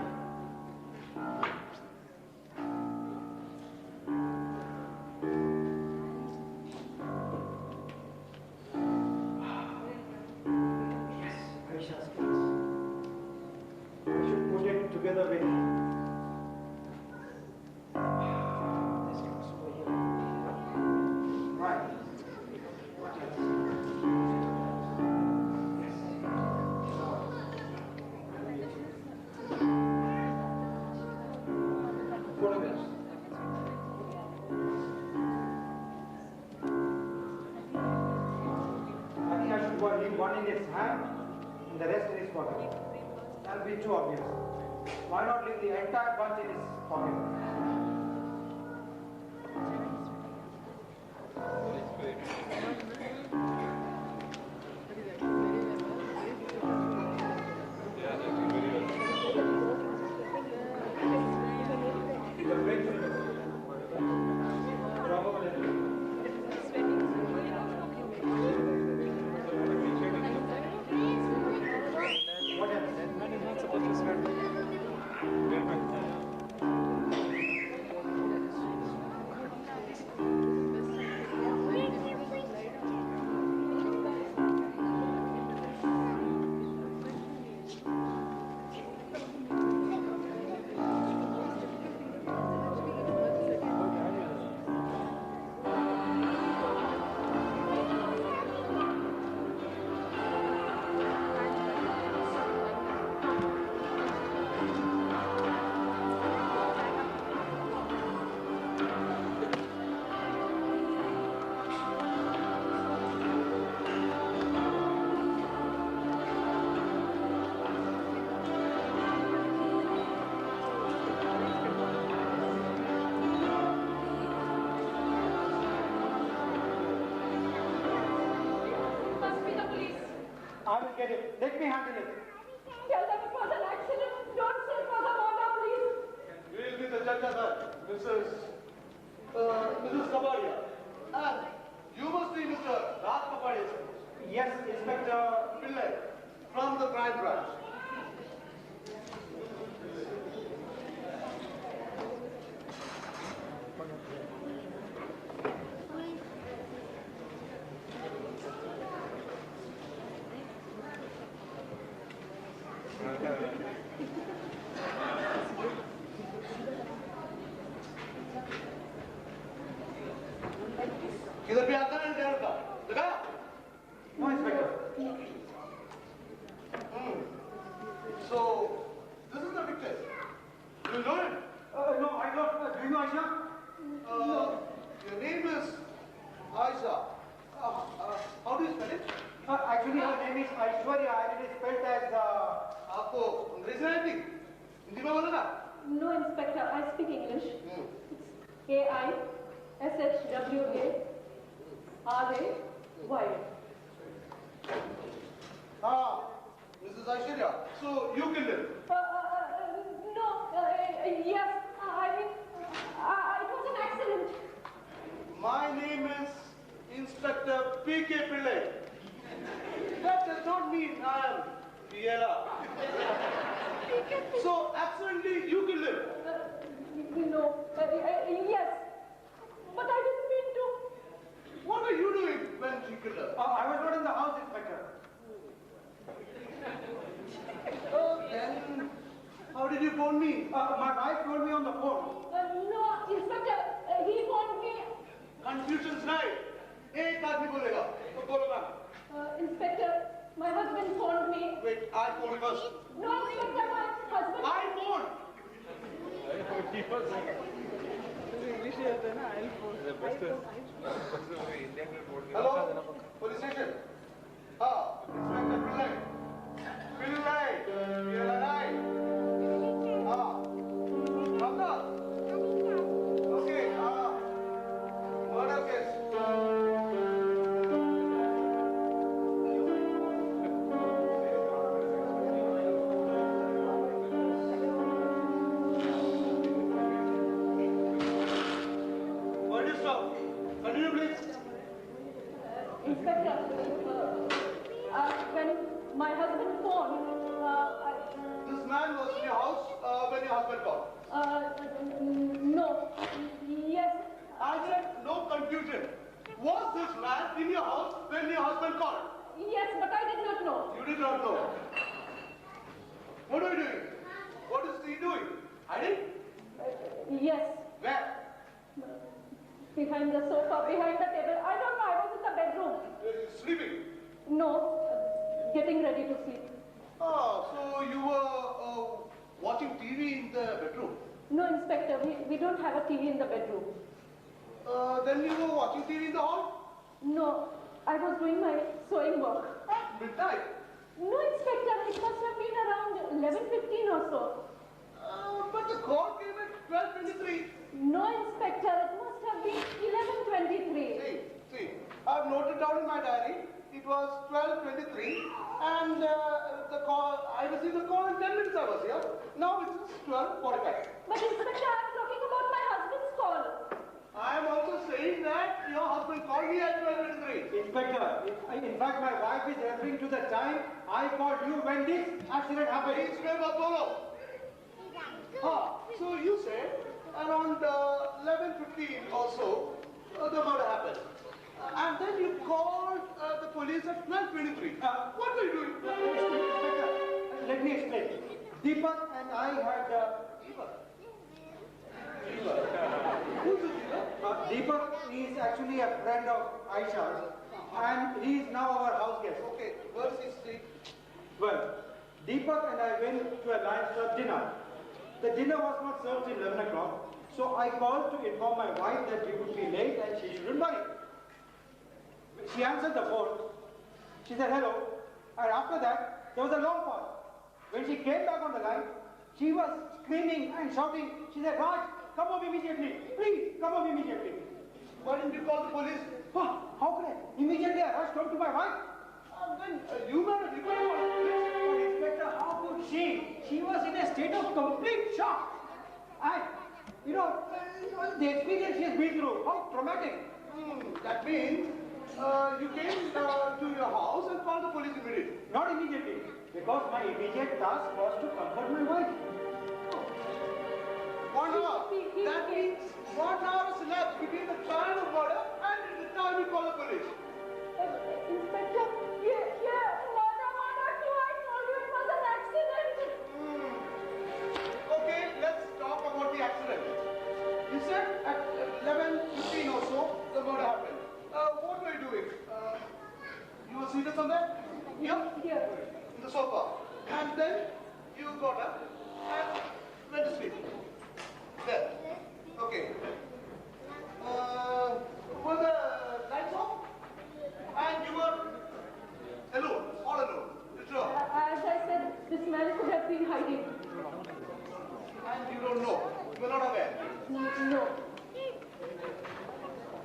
leave one in his hand and the rest in his pocket. That'll be too obvious. Why not leave the entire bunch in his pocket? Man is not supposed to sweat. Must be the police. I will get it. Let me handle it. Tell them it was an accident. Don't say it was a murder, please. We'll be the judge of that, Mrs. Kapadia. And you must be Mr. Raj Kapadia, Yes, Inspector. Pillai, from the crime branch. इधर भी आता है ध्यान का लगाया No, Inspector. So this is the witness. You know him? No, I don't. Do you know Aisha? Your name is Aisha. How do you spell it? Actually, her name is Aishwarya and it is spelled as. आपको अंग्रेजी नहीं आती? हिंदी में बोलेगा? No, Inspector. I speak English. It's AISHWARAY. Mrs. Aishwarya. So you killed him. No, yes, I mean, it was an accident. My name is Inspector P.K. Pillai. That does not mean I am Fiera. So accidentally you killed him. No, yes, but I didn't mean to. What were you doing when she killed her? I was not in the house, Inspector. Then how did you phone me? My wife told me on the phone. No, Inspector, he phoned me. Confusion's right. एक आदमी बोलेगा तो बोलो ना. Inspector, my husband phoned me. Wait, I phoned first. No, Inspector, my husband. I phoned. English ही आता है ना I phone Hello, police station. Inspector Pillai. Pillai, you are alive. Ramda. Okay, murder case. Where do you stop? Continue, please. Inspector, when my husband phoned, This man was in your house when your husband called. no, yes, I said no confusion. Was this man in your house when your husband called? yes, but I did not know. You did not know. What are you doing? What is he doing? Hiding? Yes, Where? behind the sofa, behind the table. I don't know, I was in the bedroom. Sleeping. No, getting ready to sleep. So you were watching TV in the bedroom. No, Inspector, we don't have a TV in the bedroom. Then you were watching TV in the hall? No, I was doing my sewing work. At midnight? No, Inspector, it must have been around 11:15 or so. But the call came at 12:23. No, Inspector, it must have been 11:23. See, I've noted down in my diary. It was 12:23, and the call. I received the call in 10 minutes. I was here. Now it's 12:45. But Inspector, I'm talking about my husband's call. I am also saying that your husband called me at 12:23. Inspector, in fact, my wife is referring to the time I called you when this accident happened. Inspector Apollo. So you said around 11:15 or so, the murder happened. And then you called the police at 12:23. What were you doing? Inspector, let me explain. Deepak and I had... Who's this Deepak? Deepak is actually a friend of Aisha's, and he is now our house guest. Okay, where's his seat? Well, Deepak and I went to a Lions Club dinner. The dinner was not served till 11 o'clock, so I called to inform my wife that we would be late and she shouldn't worry. She answered the phone. She said hello, and after that, there was a long pause. When she came back on the line, she was screaming and shouting. She said, Raj, come home immediately. Please, come home immediately. Why didn't you call the police? How could I? Immediately I rushed home to my wife. Then you managed. You could have called the police. But Inspector, how could she? She was in a state of complete shock. And, the experience she has been through, how traumatic. That means you came to your house and called the police immediately. Not immediately, because my immediate task was to comfort my wife. 1 hour. That means 1 hour is elapsed between the time of murder and the time you call the police. Inspector, Mona, too, I told you it was an accident. Okay, let's talk about the accident. You said at 11:15 or so, the murder happened. What were you doing? You were seated somewhere? Here. In the sofa. And then you got up and went to sleep. There. Okay. Were the lights off? And you were alone, all alone. It's wrong. As I said, this man could have been hiding. And you don't know. You were not aware. No.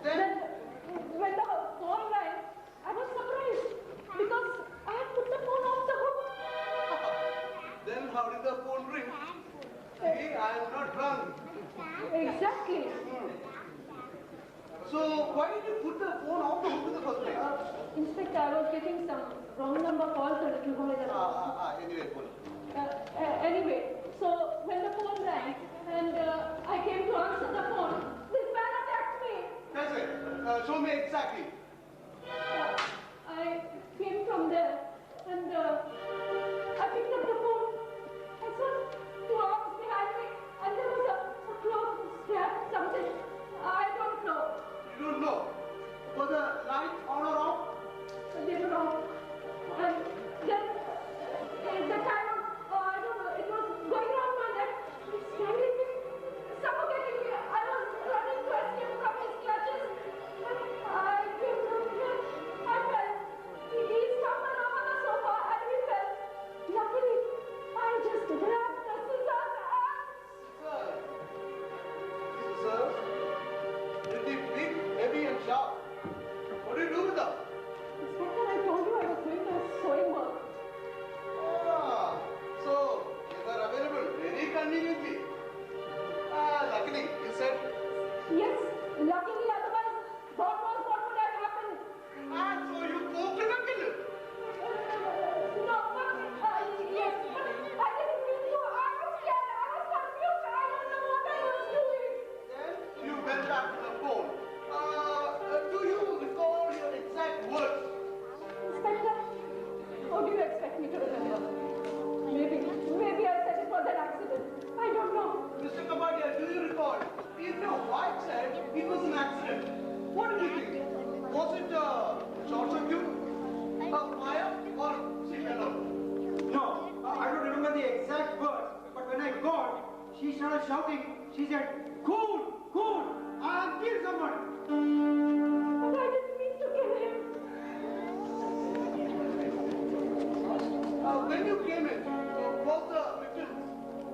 Then When the phone rang, I was surprised because I had put the phone off the hook. Then how did the phone ring? See, I am not drunk. Exactly. So why did you put the phone off the hook in the first place? Inspector, I was getting some wrong number calls a little while. Anyway, phone. Anyway, so when the phone rang and I came to answer the phone, this man attacked me. That's it. Show me exactly. I came from there and I picked up the phone. I saw two arms behind me and there was a cloth strap, something. I don't know. You don't know. Was the light on or off? They were off. And then at the time, I don't know, it was going around my neck, strangling me, suffocating me. I was running to escape from his clutches. And I came down here. I fell. He stumbled over the sofa and he fell. Luckily, I just grabbed the scissors and... Scissors? Pretty big, heavy and sharp. What do you do with them? Inspector, I told you I was doing my sewing work. So they were available very conveniently. Luckily, you said. Yes, luckily, otherwise, God knows what would have happened. And so you poked him and killed him. No, yes, but I didn't mean to. I was scared. I was confused. I don't know what I was doing. Then you went back to the phone. Do you recall your exact words? Inspector, how do you expect me to remember? Maybe I said it was an accident. I don't know. Mr. Kapadia, do you recall? If your wife said it was an accident, what did you think? Was it a short circuit, a fire, or she fell out? No, I don't remember the exact words, but when I called, she started shouting. She said, cool, I have killed someone. But I didn't mean to kill him. when you came in, was the victim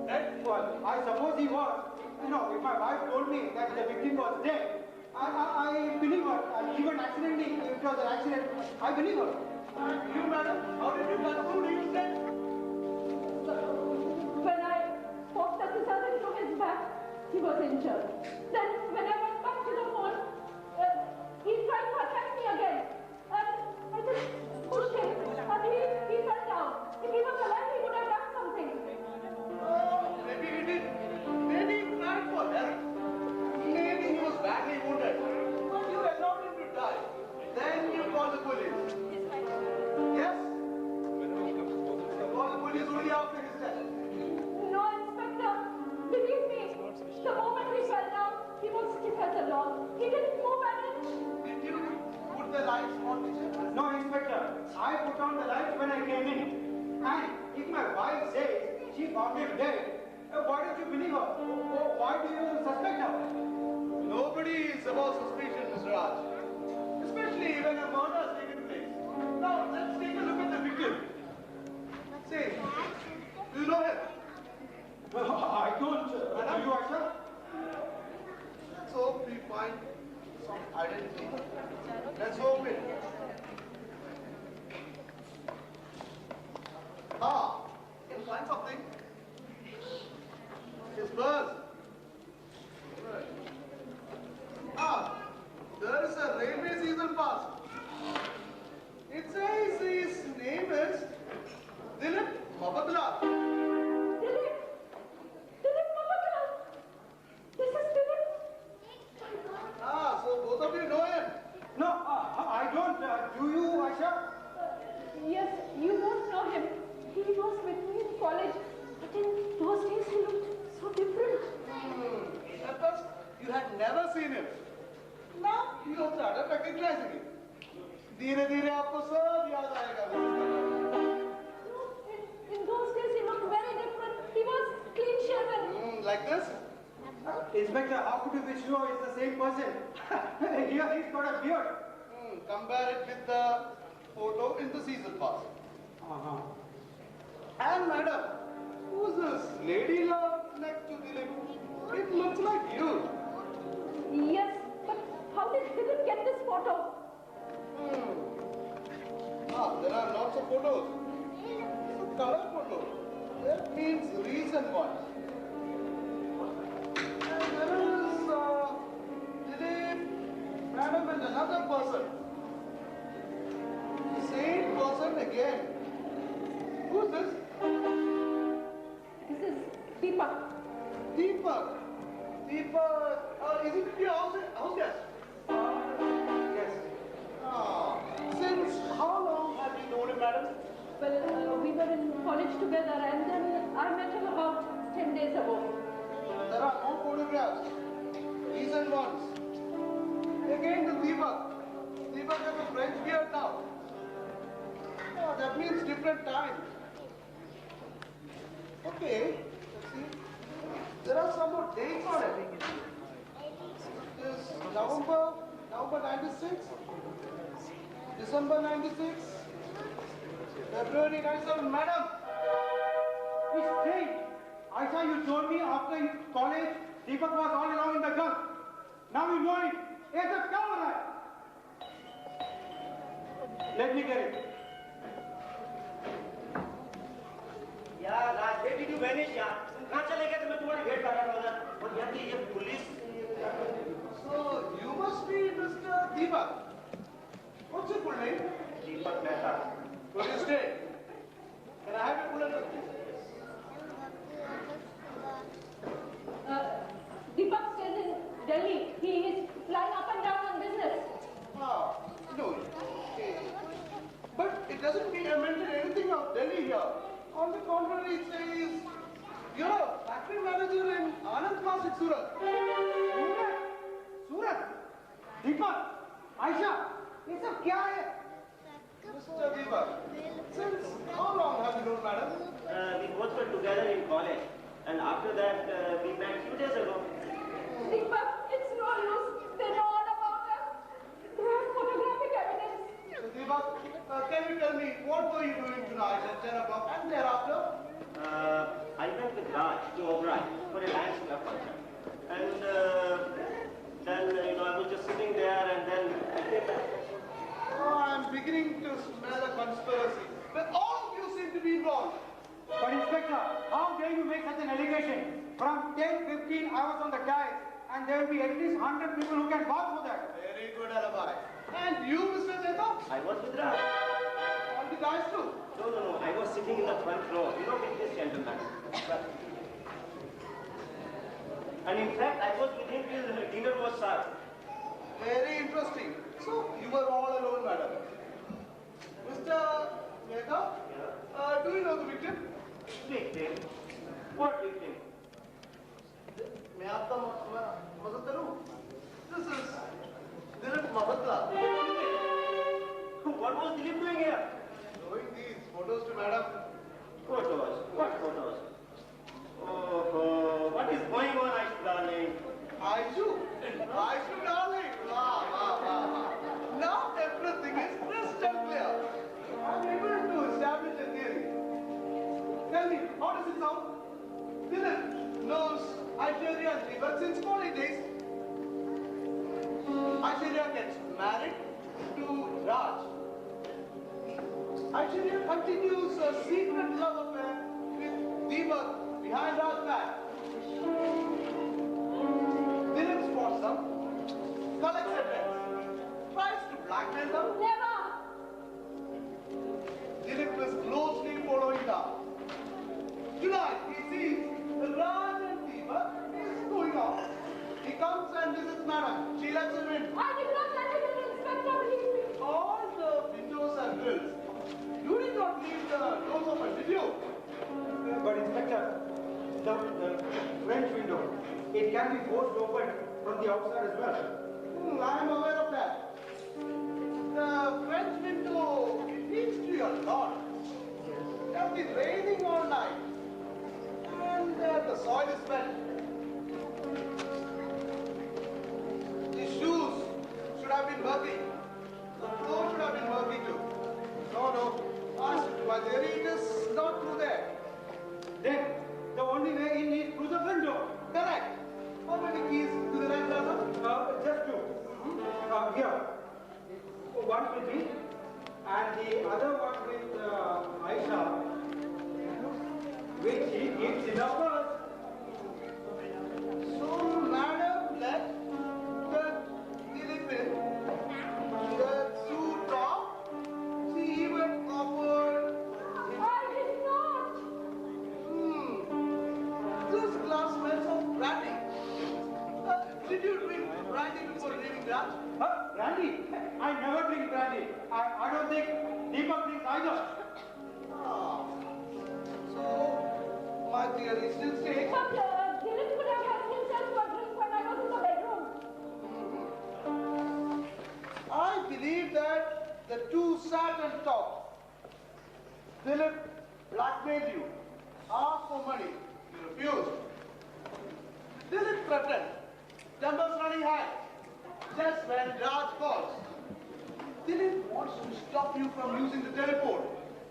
dead? Well, I suppose he was. You know, if my wife told me that the victim was dead, I believe her. And even accidentally, if it was an accident, I believe her. You, madam, how did you conclude he was dead? When I poked the scissors into his back, he was injured. Then, when I went back to the phone, he tried to attack me again. And I just pushed him, and he fell down. If he was alive, he would have done something. Oh, maybe he did. Maybe he cried for help. Maybe he was badly wounded. But you allowed him to die. Then you called the police. Yes? You called the police only after his death. No, Inspector. Believe me, the moment he fell down, he was stiff as a log. He didn't move an inch. Did you put the lights on the chair? No, Inspector. I put on the lights when I came in. And if my wife says she found him dead, why don't you believe her? Why do you suspect her? Nobody is above suspicion, Mr. Raj. Especially when a murder has taken place. Now, let's take a look at the victim. Say, do you know him? I don't. Do you, Aisha? Let's hope we find some identity. Let's hope it. Ah, you'll find something. His purse. Right. Ah, there is a railway season pass. It says his name is Dilip Mabatla. Dilip! Dilip Mabatla! This is Dilip! Ah, so both of you know him. No, I don't. Do you, Aisha? Yes, you don't know him. He was with me in college. But in those days, he looked so different. At first, you had never seen him. Now, you have started recognizing him. धीरे-धीरे आपको सब याद आएगा. In those days, he looked very different. He was clean shaven. Like this? Inspector, how could you be sure it's the same person? Here he's got a beard. Compare it with the photo in the season pass. Uh-huh. And madam, who's this lady love next to Dilip? It looks like you. Yes, but how did Dilip get this photo? There are lots of photos. It's a color photo. That means recent one. And there is Dilip, madam, and another person. Same person again. Who's this? This is Deepak. Deepak. Deepak. Is it your house guest? Yes. Since how long have you known him, madam? Well, we were in college together and then I met him about 10 days ago. There are no photographs. Recent ones. Again the Deepak. Deepak has a French beard now. Oh, that means different time. Okay, let's see. There are some more dates on it. This November 96, December 96, February 97. Madam, It's strange. Aisha, you told me after college, Deepak was all along in the Gulf. Now you know it. It's a camera. Let me get it. यार राज, where did you vanish यार? कहाँ चले गए थे? मैं तुम्हारी wait कर रहा था और यार ये police. so you must be Mr. Deepak. What's your full name? Deepak Mehta. Where do you stay? Can I have your full address, please? Deepak stays in Delhi. He is flying up and down on business. No. Okay. But it doesn't mention anything of Delhi here. On the contrary, it says you're a factory manager in Anand Classic, Surat. सूरत, दीपक, आयशा, ये सब क्या है? Mr. Deepak, since how long have you known madam? We both were together in college and after that we met few days ago. Deepak, it's no use. They know all about us. They have photographic evidence. Mr. Deepak, can you tell me what were you doing tonight at 10 o'clock and thereafter? I went with Raj to Oberoi for a Lions Club function. And then, I was just sitting there and then I came back. Oh, I'm beginning to smell a conspiracy. But all of you seem to be involved. But Inspector, how dare you make such an allegation? From 10:15 I was on the dais and there will be at least 100 people who can vouch for that. Very good alibi. And you, Mr. Zeta? I was with Raj. On the guys too? No. I was sitting in the front row, with this gentleman. And in fact, I was with him till dinner was served. Very interesting. So, you were all alone, madam. Mr. Zeta? Do you know the victim? Victim? What victim? मैं आपका मदद करूं? This is Dilip Mahatla. What was Dilip doing here? Showing these photos to madam. Photos? What photos? Oh, what is going on, Aishu darling? Aishu, darling. Wow. Now everything is crystal clear. I'm able to establish a theory. Tell me, how does it sound? Dilip knows Aishwarya and Diva since college days. Aishwarya gets married to Raj. Aishwarya continues a secret love affair with Diva behind Raj's back. Dilip spots them, collects evidence, tries to blackmail them. Never! Dilip is closely following them. Tonight, he sees the Raj and Diva is going off. He comes and visits madam. She lets him in. I did not let him in, Inspector, believe me. All the windows are grills. You did not leave the doors open, did you? But Inspector, the French window, it can be forced open from the outside as well. I am aware of that. The French window, it needs to be a lot. It has been raining all night. And the soil is wet. The shoes should have been murky. The floor should have been murky too. No. My theory, it is not through there. Then, the only way in is through the front door. Correct. How many keys to the right brother? Just two. Here. One with me and the other one with Aisha, which he keeps in her purse. So, madam let the Dilip in. The suit off. She even offered. I did not. This glass smells of brandy. Did you drink brandy before leaving that? Brandy? I never drink brandy. I don't think Deepak drinks either. So, my theory still stays. But Dilip could have helped himself to a drink when I was in the bedroom. I believe that the two sat and talked. Dilip blackmailed you, asked for money, you refused. Dilip threatened, tempers running high, just when Raj calls. Dilip wants to stop you from using the telephone,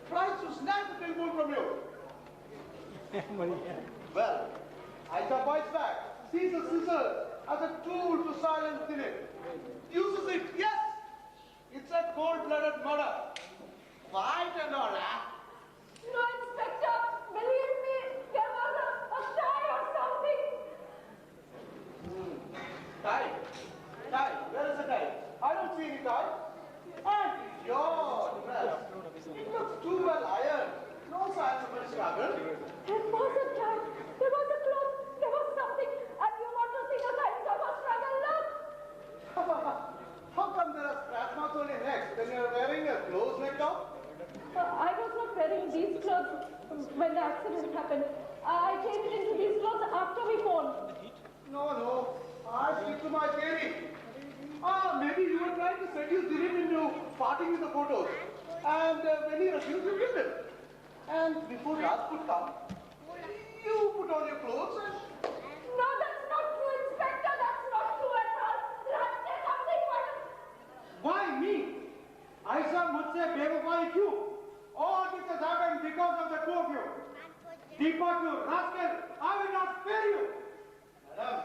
tries to snatch the telephone from you. Well, Aisha bites back, sees the scissors as a tool to silence Dilip. Uses it, yes! It's a cold-blooded murder. Fight and all that. No, Inspector, believe me, there was a tie or something. Tie. Where is the tie? I don't see any tie. And your dress. It looks too well ironed. No signs of a struggle. There was a tie, there was a cloth, there was something, and you want to see the signs of a struggle, look. How come there are scratch marks on your neck when you're wearing a closed neck top? I was not wearing these clothes when the accident happened. I changed into these clothes after we phoned. No. I stick to my theory. Maybe you were trying to seduce Dilip into parting with the photos. And when he refused, you killed him. And before Raj could come, you put on your clothes and... No, that's not true, Inspector. That's not true at all. Raj did something for him. Why me? Aisha मुझसे बेवफाई क्यों? because of the two of you. Deepak, you rascal, I will not spare you. Madam,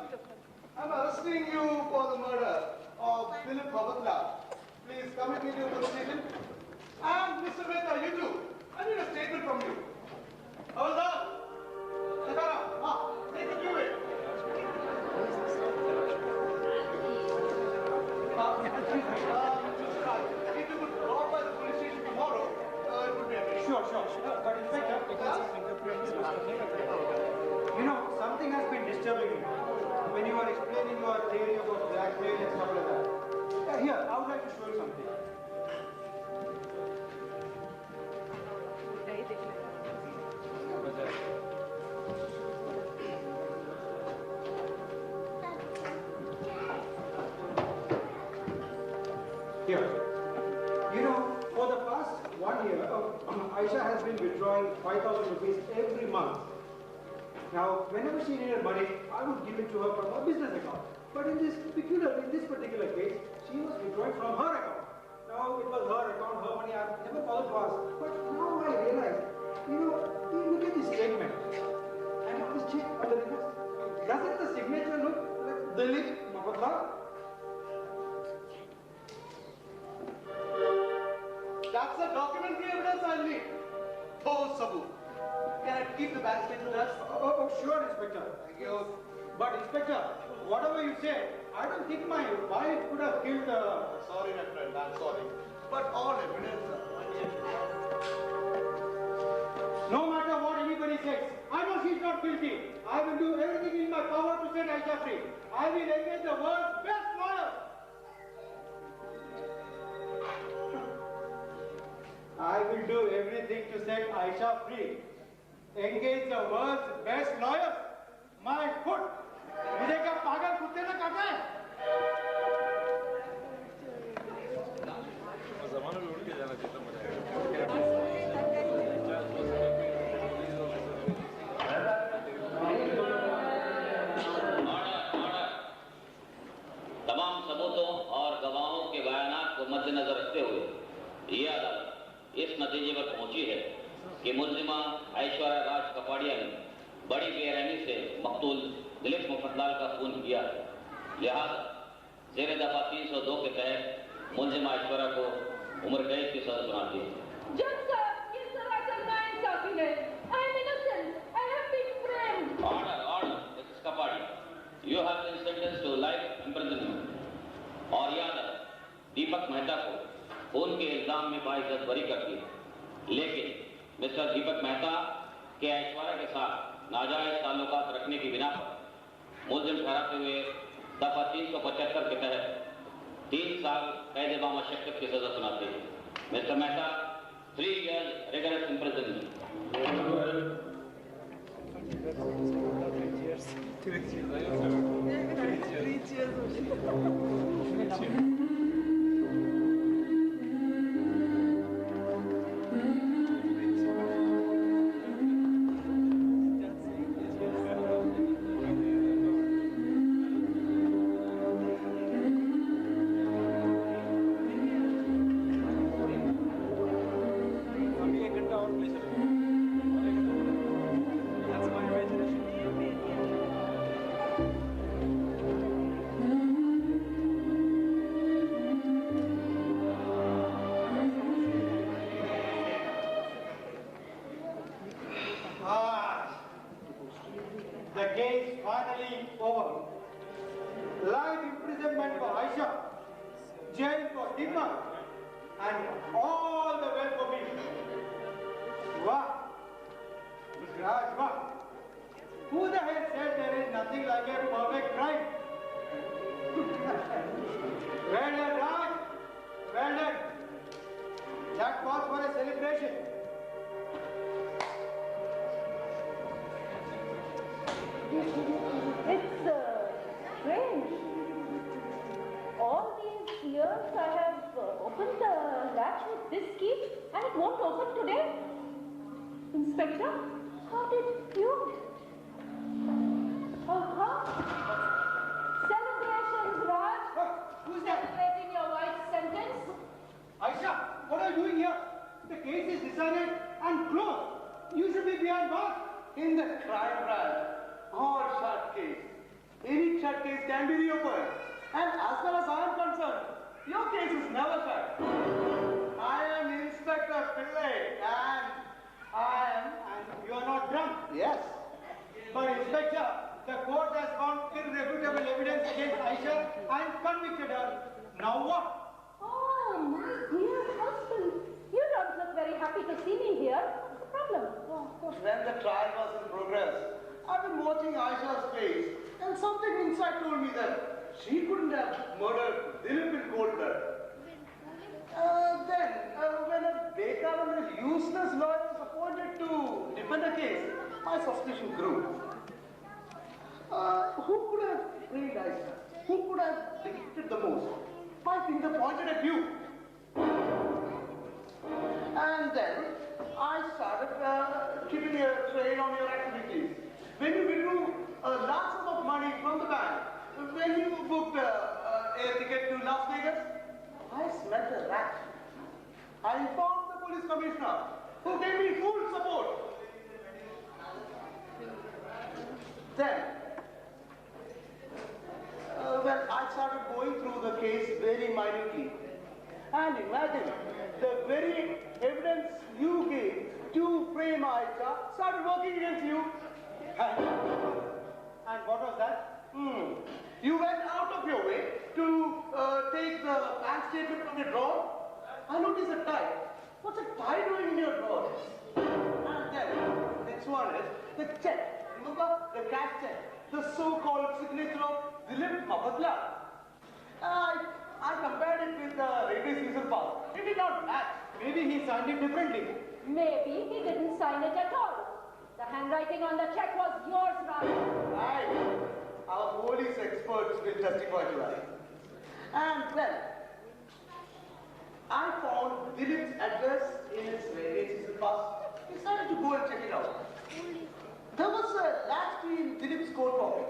I'm arresting you for the murder of Philip Babatla. Please come immediately to the station. And Mr. Mehta, you too. I need a statement from you. Havaldar, take the cue. If you could drop by the police station tomorrow, it would be appreciated. Sure. But Inspector, you know, something has been disturbing me. When you are explaining your theory about blackmail and stuff like that. Here, I would like to show you something. Here. You know, for the past 1 year, Aisha has been withdrawing 5,000 rupees every month. Now, whenever she needed money, I would give it to her from her business account. But in this particular case, she was withdrawing from her account. Now, it was her account, her money, I've never bothered to ask. But now I realize, you look at this statement. And this check on the reverse. Doesn't the signature look like Dilip Babatla? That's the documentary evidence I need. Oh, Sabu. Can I keep the bank statement with us? Oh, sure, Inspector. Thank you. But Inspector, whatever you say, I don't think my wife could have killed the... Sorry, my friend, I'm sorry. But all evidence No matter what anybody says, I know she's not guilty. I will do everything in my power to set Aisha free. I will engage the world's best lawyer. I will do everything to set Aisha free. Engage the world's best lawyers. My foot. मुझे क्या पागल कुत्ते ने काटा है? जमाना भी उड़ के जाना चाहिए मजा तमाम सबूतों और गवाहों के बयानात को मद्देनजर रखते हुए ये अदालत इस नतीजे पर पहुंची है कि मुल्जिमा ऐश्वर्या राज कपाड़िया ने बड़ी बेरहमी से मकतूल दिलीप मुफद्दल का खून किया है। लिहाजा जेर दफा 302 के तहत मुल्जिमा ऐश्वर्या को उम्र कैद की सजा सुनाती है। Judge sir, ये सरासर नाइंसाफी है। I am innocent. I have been framed. Order, Mrs. Kapadia. You have been sentenced to life imprisonment. और याद है, दीपक मेहता को खून के इल्जाम में बाइज्जत बरी कर दिया। लेकिन मिस्टर दीपक मेहता के ऐश्वर्या के साथ नाजायज ताल्लुकात रखने की बिना पर मुल्जिम ठहराते हुए दफा 375 के तहत 3 साल कैद बामशक्कत की सजा सुनाते हैं। Mister Mehta 3 years rigorous imprisonment. The case finally over. Life imprisonment for Aisha, jail for Deepak, and all the well for me. Wow! Raj, wow! Who the hell said there is nothing like a perfect crime? Well done, Raj. Well done. That calls for a celebration. It's strange. All these years I have opened the latch with this key and it won't open today. Inspector, how did you? Celebrations, Raj. Who's that? Celebrating your wife's sentence. Aisha, what are you doing here? The case is decided and closed. You should be behind bars. In the crime branch or shut case, any shut case can be reopened. And as far as I am concerned, your case is never shut. I am Inspector Pillai and you are not drunk. yes. But Inspector, the court has found irrefutable evidence against Aisha and convicted her. Now what? Oh, my dear husband. You don't look very happy to see me here. What's the problem? Oh, of course, when the trial was in progress, I've been watching Aisha's face, and something inside told me that she couldn't have murdered Dilip in cold blood. Then, when a bekar and a useless lawyer was appointed to defend a case, my suspicion grew. Who could have freed Aisha? Who could have dictated the most? My finger pointed at you. And then I started keeping a trail on your activities. When you withdrew a large sum of money from the bank, when you booked a ticket to Las Vegas, I smelled a rat. I informed the police commissioner, who gave me full support. Then, when I started going through the case very minutely, and imagine, the very evidence you gave to frame Aisha started working against you. And what was that? You went out of your way to take the bank statement from your drawer. I noticed a tie. What's a tie doing in your drawer? And then, next one is the check. Remember the cash check? The so-called signature of Dilip Mabatla. I compared it with the railway season pass. It did not match. Maybe he signed it differently. Maybe he didn't sign it at all. The handwriting on the check was yours, rather. Right. Our police experts will testify to that. And then, I found Dilip's address in his railway season pass. Decided to go and check it out. There was a latch key in Dilip's coat pocket.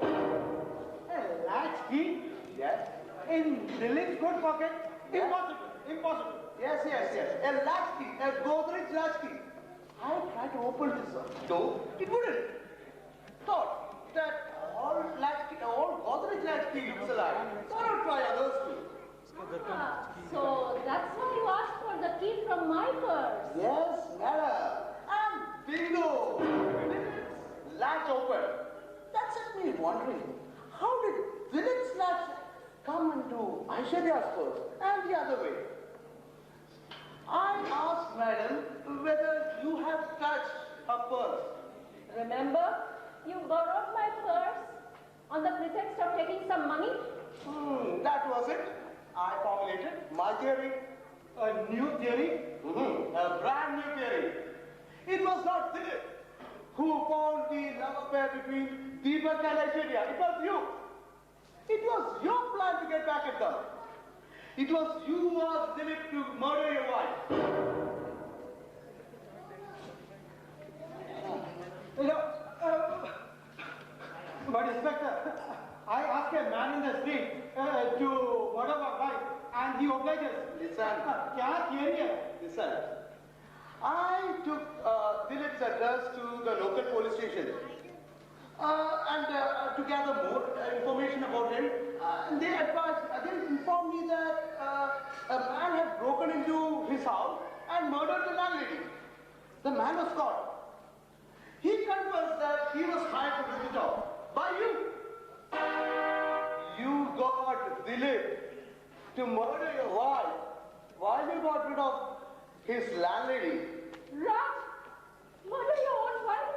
A latch key? Yes. In Dilip's coat pocket? Yeah. Impossible. Impossible. Yes. A latch key, a Godrej latch key. I tried to open this door. It wouldn't. Thought that all Godrej latch key looks alike. So I'll try others too. So that's why you asked for the key from my purse. Yes, madam. And bingo! Latch open. That set me wondering, how did Dilip's latch come into Aishwarya's purse and the other way? I asked madam whether you have touched her purse. Remember, you borrowed my purse on the pretext of taking some money? That was it. I formulated my theory. A new theory? A brand new theory. It was not Dilip who found the love affair between Deepak and Aishwarya. It was you. It was your plan to get back at them. It was you who asked Dilip to murder your wife. You know, but Inspector, I asked a man in the street to murder my wife and he obliges. Listen. क्या theory है? Listen. I took Dilip's address to the local police station and to gather more information about him. They informed me that a man had broken into his house and murdered the landlady. The man was caught. He confessed that he was hired to do the job by you. You got Dilip to murder your wife while you got rid of his landlady. Raj, murder your own wife?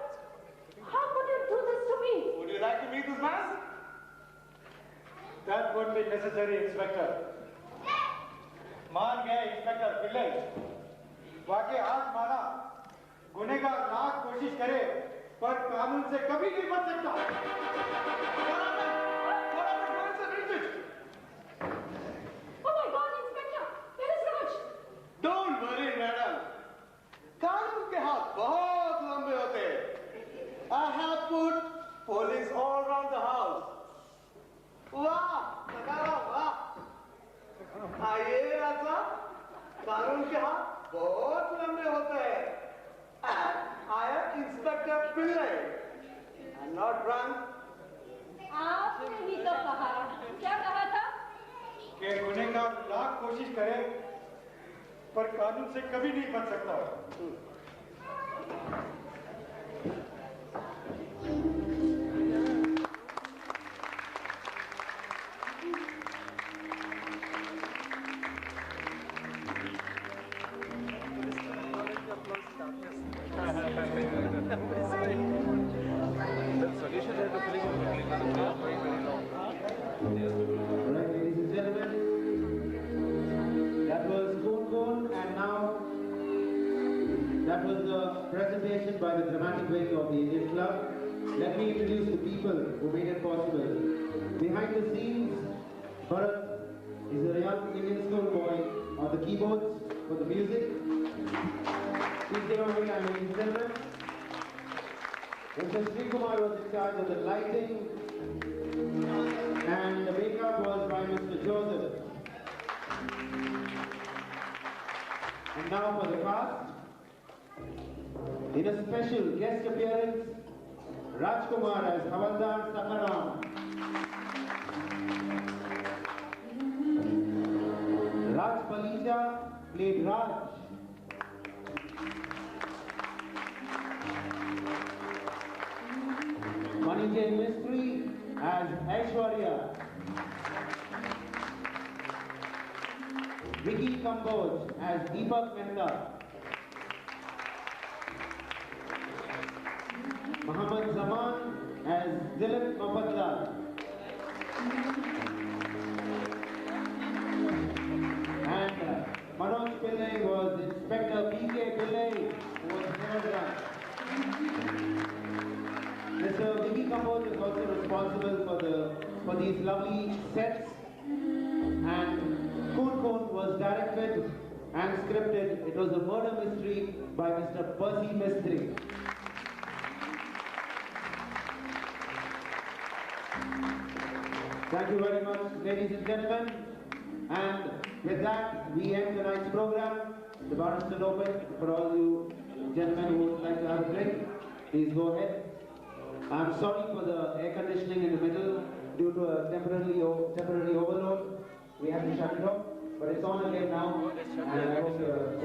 How could you do this to me? Would you like to meet this man? That won't be necessary, Inspector. मान गए inspector Pillai वाकई आज माना गुनेगार लाख कोशिश करे पर कानून से कभी नहीं बच सकता Oh my God, Inspector! Where is Raj? Don't worry, madam. कानून के हाथ बहुत लंबे होते हैं. I have put police all around the house. वाह, सकारा वाह. आइए राजा, कानून के हाथ बहुत लंबे होते हैं. And I am Inspector Pillai. I'm not drunk. आपने ही तो कहा, क्या कहा था? कि गुनहगार लाख कोशिश करे पर कानून से कभी नहीं बच सकता। Alright, ladies and gentlemen, that was Koon Koon, and now that was the presentation by the dramatic wing of the Indian Club. Let me introduce the people who made it possible. Behind the scenes, Bharat is a young Indian schoolboy on the keyboards for the music. Please give a hand, ladies and gentlemen. Mr. Sri Kumar was in charge of the lighting, and the makeup was by Mr. Joseph. And now for the cast. In a special guest appearance, Rajkumar as Havaldar Sakaram. Raj Palija played Raj. Mani Jain Mistry as Aishwarya. Vicky Kamboj as Deepak Mehta. Muhammad Zaman as Dilip Mapadla. And Manoj Pillai was Inspector P.K. Pillai, who was never done. Mr. Vicky Kamboj is also responsible for these lovely sets, and Koon Koon was directed and scripted. It was a murder mystery by Mr. Percy Mistry. Thank you very much, ladies and gentlemen. And with that, we end tonight's program. The bar is still open for all you gentlemen who would like to have a drink. Please go ahead. I'm sorry for the air conditioning in the middle due to a temporary overload. We had to shut it off, but it's on again now, and I hope you're